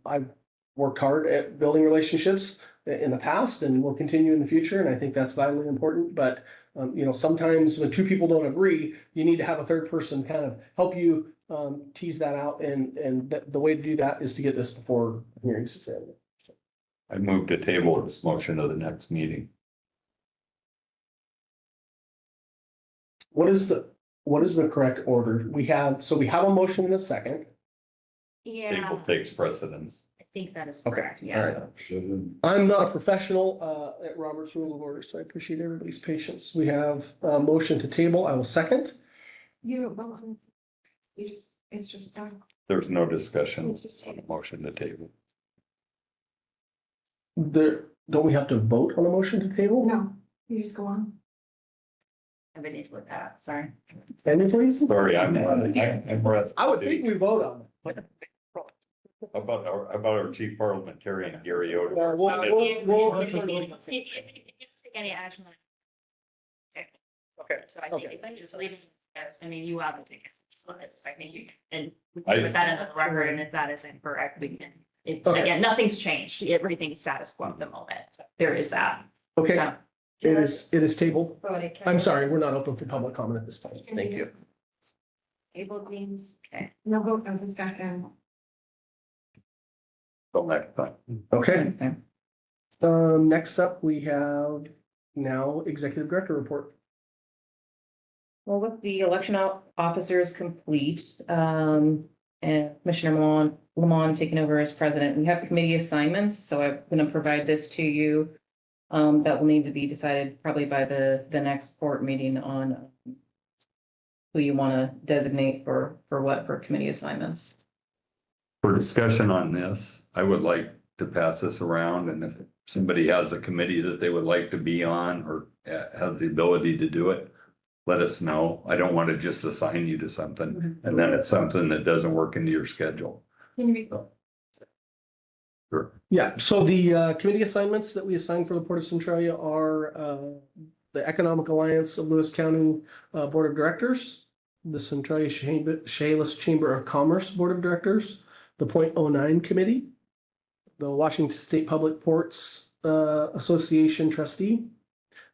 I've worked hard at building relationships in the past and will continue in the future. And I think that's vitally important. But, you know, sometimes when two people don't agree, you need to have a third person kind of help you tease that out. And the way to do that is to get this before hearings examiner. I move to table this motion to the next meeting. What is the correct order? We have a motion in a second. Yeah, Table takes precedence. I think that is Okay, correct, all yeah. right. I'm not a professional at Robert's Rules of Order, so I appreciate everybody's patience. We have a motion to table. I will second. It's just done. There's no discussion It's just on the motion to table. Don't we have to vote on a motion to table? No, you just go on. I would need to look that up, sorry. Can you please? Sorry, I'm. I would think we vote on it. About our chief parliamentarian, Gary Oden. We'll- Take any action on it. Okay. So I think Okay. if I just leave it as, I mean, you have the tickets, so it's, I think you can, and we I- can put that into the record, and if that is incorrect, we can. Okay. Again, nothing's changed, everything's status quo at the moment, there is that. Okay, So, it is tabled. Voted. I'm sorry, we're not open for public comment at this time. Thank you. Able means, no vote, no discussion. Till next time. Okay, next up, we have now executive director report. Well, with the election officers complete, and Commissioner Lamont taking over as president, we have committee assignments, so I'm gonna provide this to you. That will need to be decided probably by the next court meeting on who you wanna designate for what for committee assignments. For discussion on this, I would like to pass this around, and if somebody has a committee that they would like to be on or has the ability to do it, let us know. I don't want to just assign you to something and then it's something that doesn't work into your schedule. Can you read? Sure. Yeah, so the committee assignments that we assign for the Port of Centralia are the Economic Alliance of Lewis County Board of Directors, the Centralia Chehalis Chamber of Commerce Board of Directors, the .09 Committee, the Washington State Public Ports Association Trustee,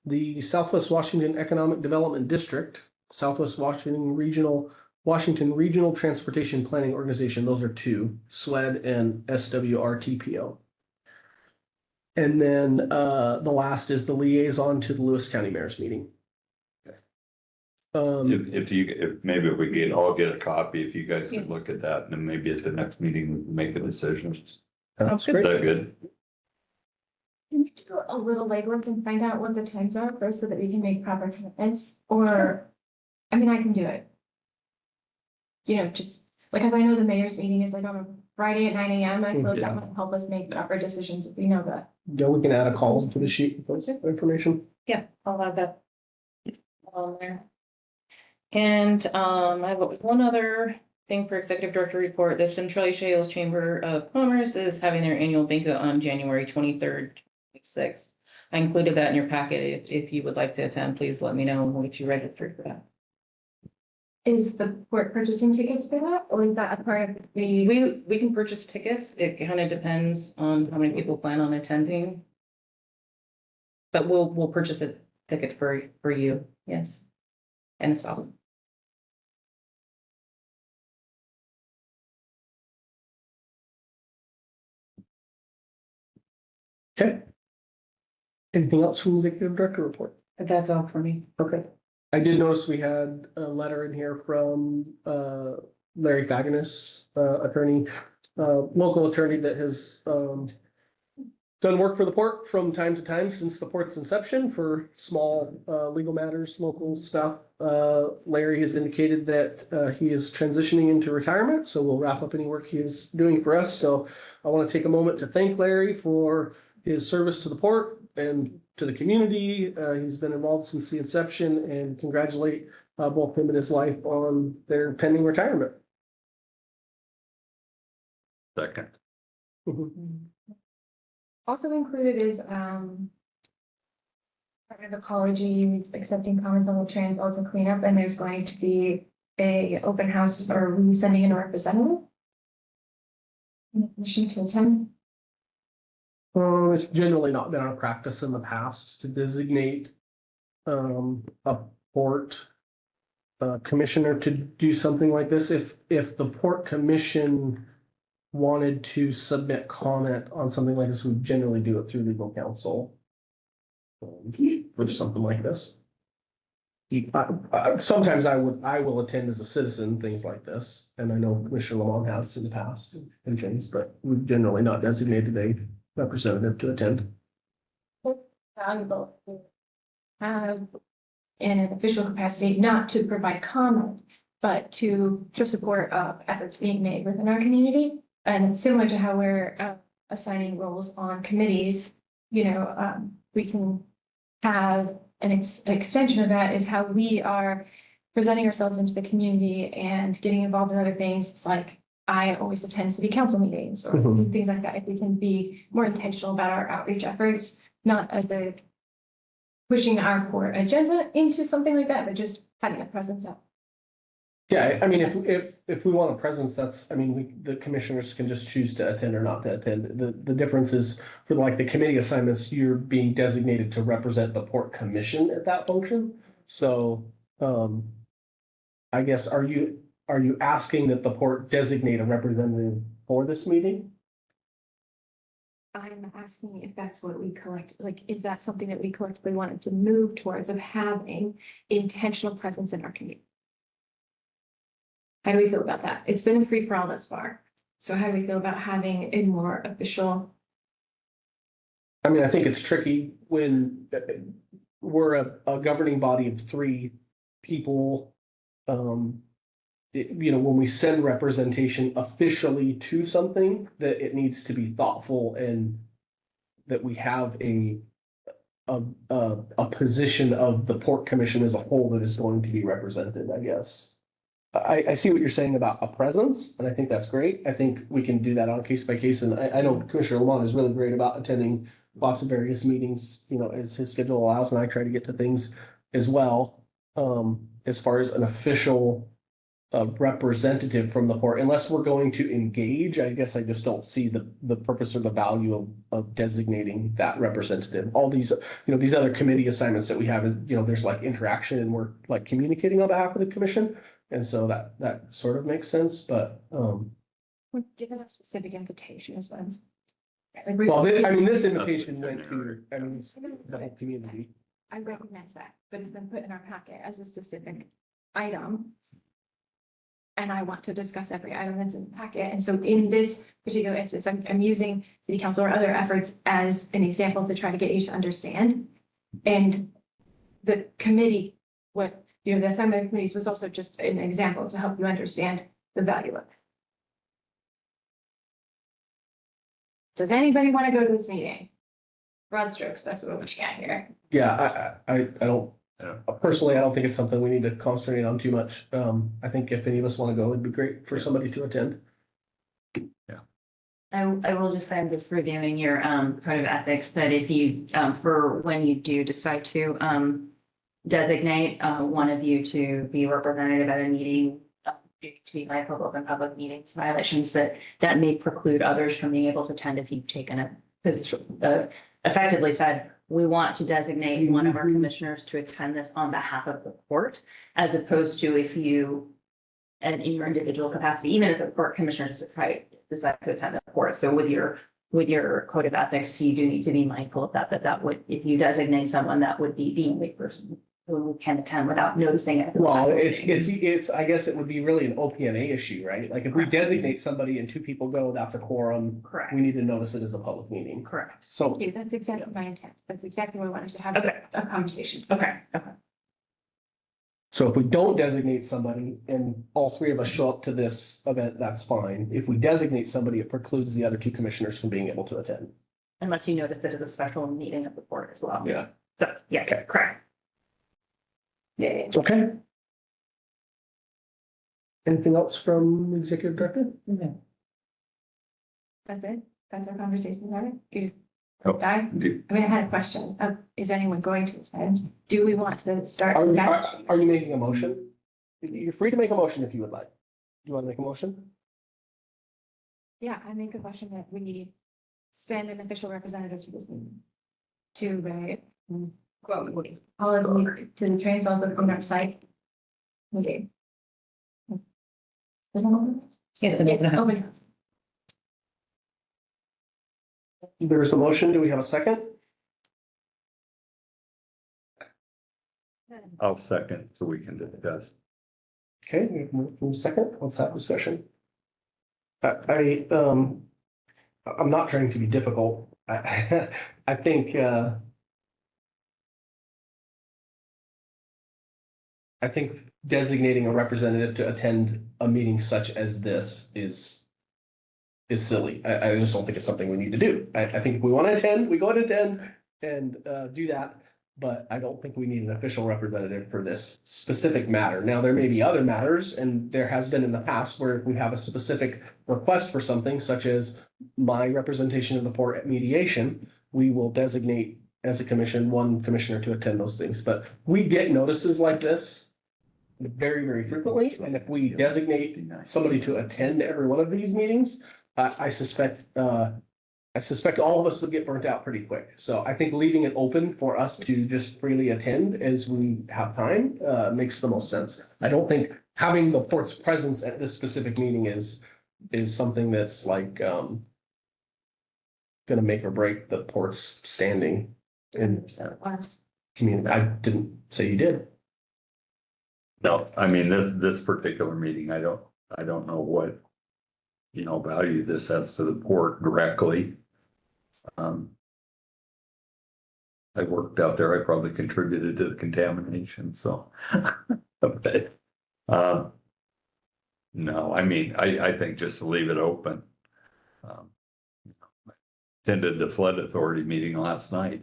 the Southwest Washington Economic Development District, Southwest Washington Regional Transportation Planning Organization. Those are two, SWED and SWRTPO. And then the last is the liaison to the Lewis County Mayor's meeting. If maybe we could all get a copy, if you guys could look at that, and then maybe at the next meeting, we can make a decision. Is That's that great. good? Can you do a little legwork and find out what the times are first so that we can make proper commitments? Or, I mean, I can do it. You know, just because I know the mayor's meeting is like on a Friday at 9 AM. I feel like Yeah. that might help us make proper decisions if we know that. Yeah, we can add a column to the sheet with those information. Yeah, I'll have that on there. And I have one other thing for executive director report. The Centralia Chehalis Chamber of Commerce is having their annual banquet on January 23rd, 26th. I included that in your packet. If you would like to attend, please let me know and we'll get you registered for that. Is the port purchasing tickets for that, or is that a part of the? We can purchase tickets. It kind of depends on how many people plan on attending. But we'll purchase a ticket for you, yes. And the spouse. Okay. Anything else from the executive director report? That's all for me. Okay. I did notice we had a letter in here from Larry Faganis, attorney, local attorney that has done work for the port from time to time since the port's inception for small legal matters, local stuff. Larry has indicated that he is transitioning into retirement, so we'll wrap up any work he is doing for us. So I want to take a moment to thank Larry for his service to the port and to the community. He's been involved since the inception, and congratulate both him and his wife on their pending retirement. Second. Also included is, part of ecology, accepting comments on the trans also cleanup, and there's going to be a open house, or we sending in a representative. Wishing to attend. It's generally not been our practice in the past to designate a port commissioner to do something like this. If the port commission wanted to submit comment on something like this, we generally do it through legal counsel for something like this. Sometimes I will attend as a citizen, things like this, and I know Commissioner Lamont has in the past and things, but we've generally not designated a representative to attend. Valuable to have in an official capacity, not to provide comment, but to show support of efforts being made within our community. And similar to how we're assigning roles on committees, you know, we can have an extension of that is how we are presenting ourselves into the community and getting involved in other things. It's like, I always attend city council meetings or things like that. If we can be more intentional about our outreach efforts, not as a pushing our port agenda into something like that, but just having a presence up. Yeah, I mean, if we want a presence, that's, I mean, the commissioners can just choose to attend or not to attend. The difference is for like the committee assignments, you're being designated to represent the port commission at that function. So, I guess, are you asking that the port designate a representative for this meeting? I'm asking if that's what we collect, like, is that something that we collectively wanted to move towards of having intentional presence in our community? How do we feel about that? It's been a free for all thus far. So how do we feel about having a more official? I mean, I think it's tricky when we're a governing body of three people. When we send representation officially to something, that it needs to be thoughtful and that we have a position of the port commission as a whole that is going to be represented, I guess. I see what you're saying about a presence, and I think that's great. I think we can do that on a case by case, and I know Commissioner Lamont is really great about attending lots of various meetings, as his schedule allows, and I try to get to things as well. As far as an official representative from the port, unless we're going to engage, I guess I just don't see the purpose or the value of designating that representative. All these, these other committee assignments that we have, there's like interaction and we're like communicating on behalf of the commission. And so that sort of makes sense, but, We're given a specific invitation as well. well, this invitation went to, it's the whole community. I recognize that, but it's been put in our packet as a specific item. And I want to discuss every item that's in the packet. And so in this particular instance, I'm using city council or other efforts as an example to try to get you to understand. And the committee, the assignment of committees was also just an example to help you understand the value of it. Does anybody want to go to this meeting? Broad strokes, that's what we're looking at here. Yeah, I don't, Yeah. personally, I don't think it's something we need to concentrate on too much. I think if any of us want to go, it'd be great for somebody to attend. I will just say, I'm just reviewing your code of ethics, that if you, for when you do decide to designate one of you to be representative at a meeting, to be mindful of open public meetings violations, that may preclude others from being able to attend if you've taken a position, effectively said, we want to designate one of our commissioners to attend this on behalf of the court, as opposed to if you, and in your individual capacity, even as a court commissioner, decide to attend the court. So with your code of ethics, you do need to be mindful of that would, if you designate someone, that would be the only person who can attend without noticing it. Well, it's, I guess it would be really an OPNA issue, right? Like if we designate somebody and two people go, that's a quorum. Correct. We need to notice it as a public meeting. Correct. So, Thank you. That's exactly my intent. That's exactly what I wanted to have Okay. a conversation. Okay. so if we don't designate somebody and all three of us show up to this event, that's fine. If we designate somebody, it precludes the other two commissioners from being able to attend. Unless you notice it as a special meeting of the court as well. Yeah. So, yeah, Okay. correct. Yeah. Okay. Anything else from executive director? That's it. That's our conversation, right? You just Oh. die. Do- I had a question of, is anyone going to attend? Do we want to start? Are establishing- you making a motion? You're free to make a motion if you would like. Do you want to make a motion? Yeah, I make a question that we send an official representative to this meeting. To, all of you, to the train stalls on our site. Okay. Yes, Open. There's a motion. Do we have a second? I'll second so we can discuss. Okay, we can move to a second. Let's have discussion. I'm not trying to be difficult. I think, I think designating a representative to attend a meeting such as this is silly. I just don't think it's something we need to do. I think if we want to attend, we go and attend and do that. But I don't think we need an official representative for this specific matter. Now, there may be other matters, and there has been in the past where if we have a specific request for something, such as my representation of the port at mediation, we will designate as a commission, one commissioner to attend those things, but we get notices like this very, very frequently, and if we designate somebody to attend every one of these meetings, I suspect all of us would get burnt out pretty quick. So I think leaving it open for us to just freely attend as we have time, makes the most sense. I don't think having the port's presence at this specific meeting is something that's like, gonna make or break the port's standing in So it was. community. I didn't say you did. No, I mean, this particular meeting, I don't know what, value this has to the port directly. I worked out there, I probably contributed to the contamination, so. But, no, I mean, I think just to leave it open. Attended the flood authority meeting last night,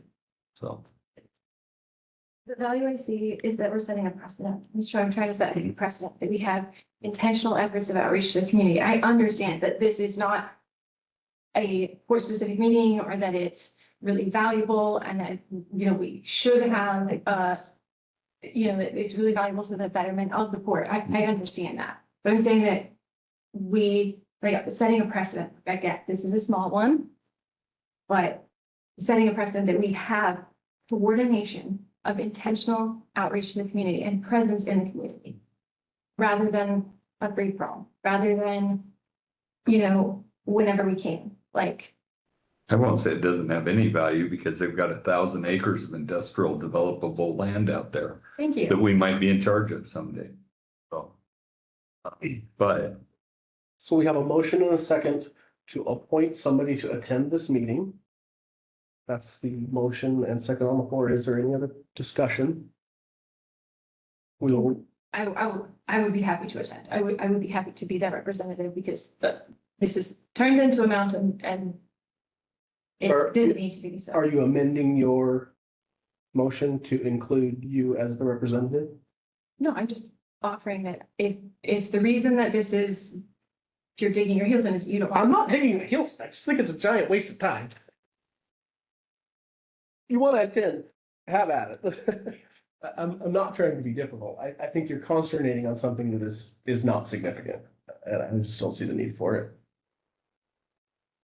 so. The value I see is that we're setting a precedent. I'm trying to set a precedent that we have intentional efforts of outreach to the community. I understand that this is not a port specific meeting or that it's really valuable and that, we should have, it's really valuable to the betterment of the port. I understand that, but I'm saying that setting a precedent. Again, this is a small one, but setting a precedent that we have coordination of intentional outreach to the community and presence in the community, rather than a free for all, rather than, whenever we can, like. I won't say it doesn't have any value because they've got 1,000 acres of industrial developable land out there Thank that you. we might be in charge of someday. So, but So we have a motion and a second to appoint somebody to attend this meeting. That's the motion and second on the floor. Is there any other discussion? We will, I would be happy to attend. I would be happy to be that representative because this is turned into a mountain and Sir, it didn't need to be so. are you amending your motion to include you as the representative? No, I'm just offering that if the reason that this is, if you're digging your heels in is you don't. I'm not digging the heels. I just think it's a giant waste of time. You want to attend, have at it. I'm not trying to be difficult. I think you're consternating on something that is not significant. And I just don't see the need for it.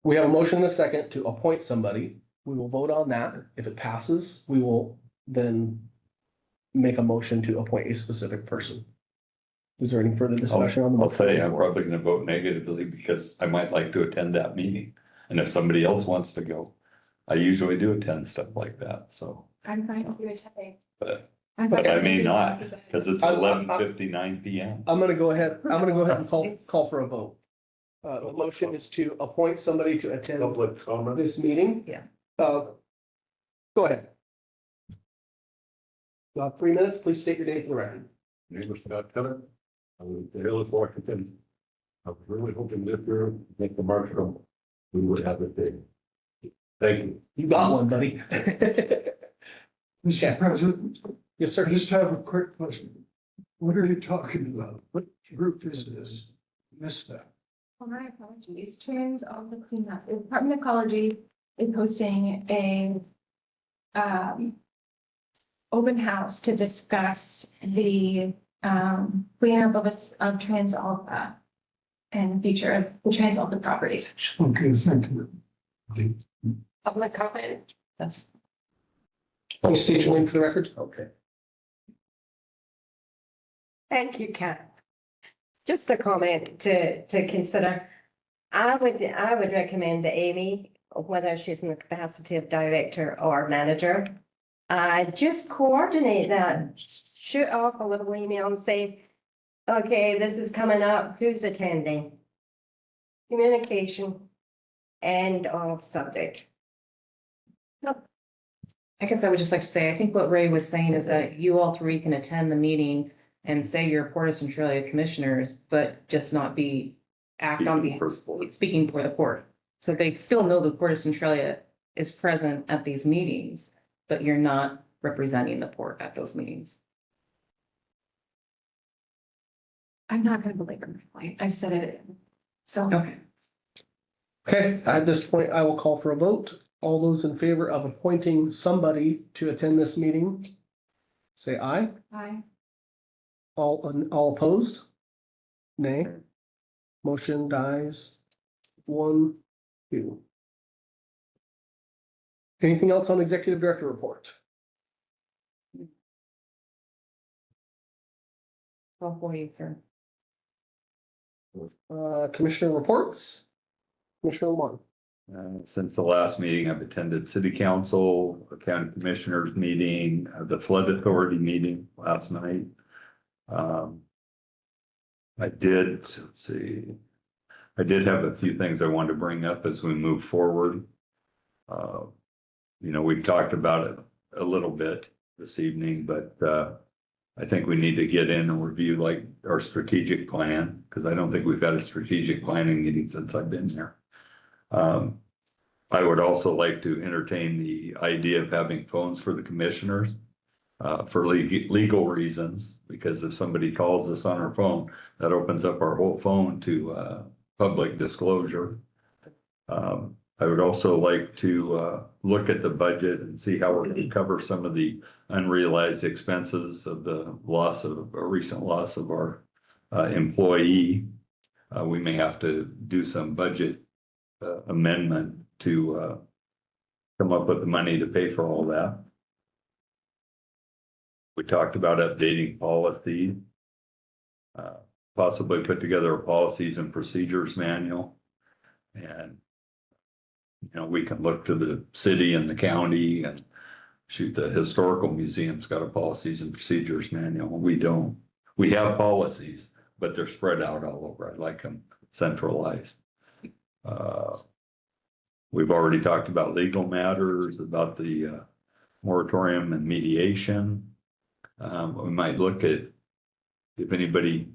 We have a motion and a second to appoint somebody. We will vote on that. If it passes, we will then make a motion to appoint a specific person. Is there any further discussion on the I'll motion? tell you, I'm probably gonna vote negatively because I might like to attend that meeting. And if somebody else wants to go, I usually do attend stuff like that, so, I'm fine with you attending. but I'm but fine I may with you not, representing. because it's 11:59 PM. I'm gonna go ahead and call for a vote. The motion is to appoint somebody to attend this meeting. Yeah. Go ahead. You have 3 minutes. Please state your name for the record. Name is Scott Keller. I'm with the Hills, Washington. I was really hoping this year, make the marshal, we would have a day. Thank you. You got one, buddy. Mr. President, Yes, sir. I just have a quick question. What are you talking about? What group is this? Missed that. Well, my apologies. Trans of the cleanup. The Department of Ecology is hosting a open house to discuss the cleanup of Trans Alpha and future of the Trans Alpha properties. Okay, thank you. Public comment. That's Please state your name for the record. Okay. Thank you, Kat. Just a comment to consider. I would recommend that Amy, whether she's in the capacity of director or manager, just coordinate that. Shoot off a little email and say, okay, this is coming up, who's attending? Communication, end of subject. I guess I would just like to say, I think what Ray was saying is that you all three can attend the meeting and say you're Port of Centralia commissioners, but just not speaking for the port. So they still know the Port of Centralia is present at these meetings, but you're not representing the port at those meetings. I'm not going to belabor my point. I've said it. So Okay. Okay, at this point, I will call for a vote. All those in favor of appointing somebody to attend this meeting, say aye. Aye. All opposed? Nay. Motion dies. 1, 2. Anything else on executive director report? All for you, sir. Commissioner reports? Commissioner Lamont? Since the last meeting, I've attended city council, a county commissioners meeting, the flood authority meeting last night. I did, let's see, I did have a few things I wanted to bring up as we move forward. We've talked about it a little bit this evening, but I think we need to get in and review like our strategic plan, because I don't think we've had a strategic planning meeting since I've been there. I would also like to entertain the idea of having phones for the commissioners for legal reasons, because if somebody calls us on our phone, that opens up our whole phone to public disclosure. I would also like to look at the budget and see how we're going to cover some of the unrealized expenses of the recent loss of our employee. We may have to do some budget amendment to come up with the money to pay for all that. We talked about updating policy, possibly put together a policies and procedures manual. And, we can look to the city and the county and shoot, the historical museum's got a policies and procedures manual. We don't. We have policies, but they're spread out all over. I like them centralized. We've already talked about legal matters, about the moratorium and mediation. We might look at if anybody,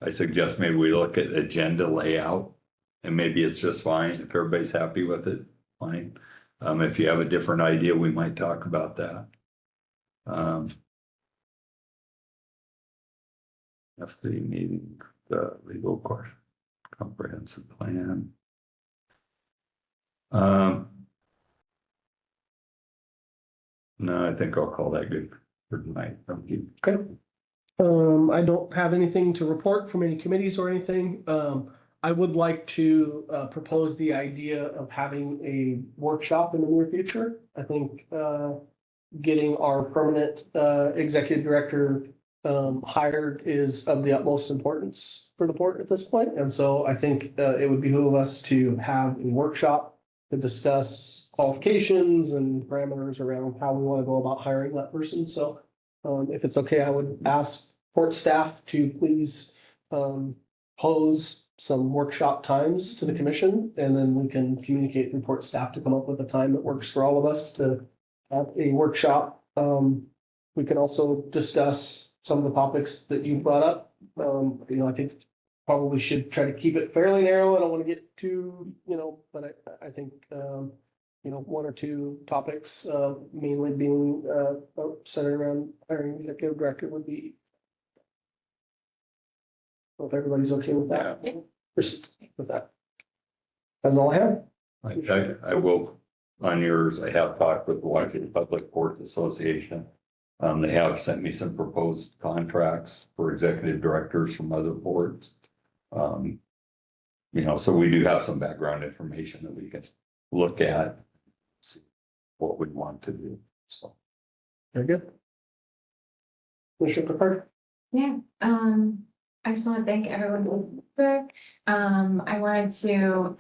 I suggest maybe we look at agenda layout, and maybe it's just fine. If everybody's happy with it, fine. If you have a different idea, we might talk about that. That's the meeting, the legal course, comprehensive plan. No, I think I'll call that good for tonight. Thank you. Okay. I don't have anything to report from any committees or anything. I would like to propose the idea of having a workshop in the near future. I think getting our permanent executive director hired is of the utmost importance for the port at this point. And so I think it would behoove us to have a workshop to discuss qualifications and parameters around how we want to go about hiring that person. So if it's okay, I would ask port staff to please pose some workshop times to the commission, and then we can communicate with port staff to come up with a time that works for all of us to have a workshop. We can also discuss some of the topics that you brought up. I think probably should try to keep it fairly narrow. I don't want to get too, but I think, one or two topics, mainly being centered around hiring executive director would be. So if everybody's okay with that, proceed with that. That's all I have. I will, on yours, I have talked with the Washington Public Ports Association. They have sent me some proposed contracts for executive directors from other boards. So we do have some background information that we can look at, see what we want to do. So. Very good. Commissioner Picard? Yeah, I just want to thank everyone who there. I wanted to,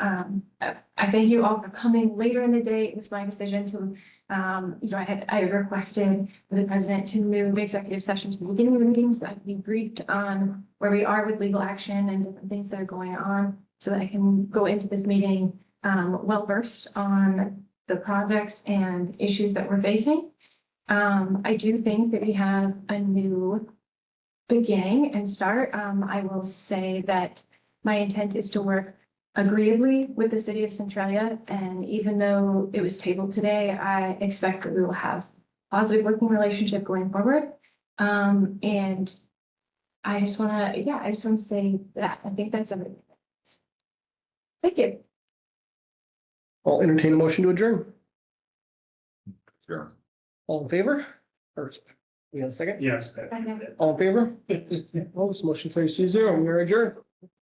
I thank you all for coming later in the day. It was my decision to, I had requested the president to move executive session to the beginning of the meeting, so I can be briefed on where we are with legal action and different things that are going on, so that I can go into this meeting well versed on the projects and issues that we're facing. I do think that we have a new beginning and start. I will say that my intent is to work agreeably with the city of Centralia, and even though it was tabled today, I expect that we will have positive working relationship going forward. And I just want to say that I think that's everything. Thank you. I'll entertain a motion to adjourn. Sure. All in favor? Or, we have a second? Yes. All in favor? Opposed, motion carries 2-0. We are adjourned.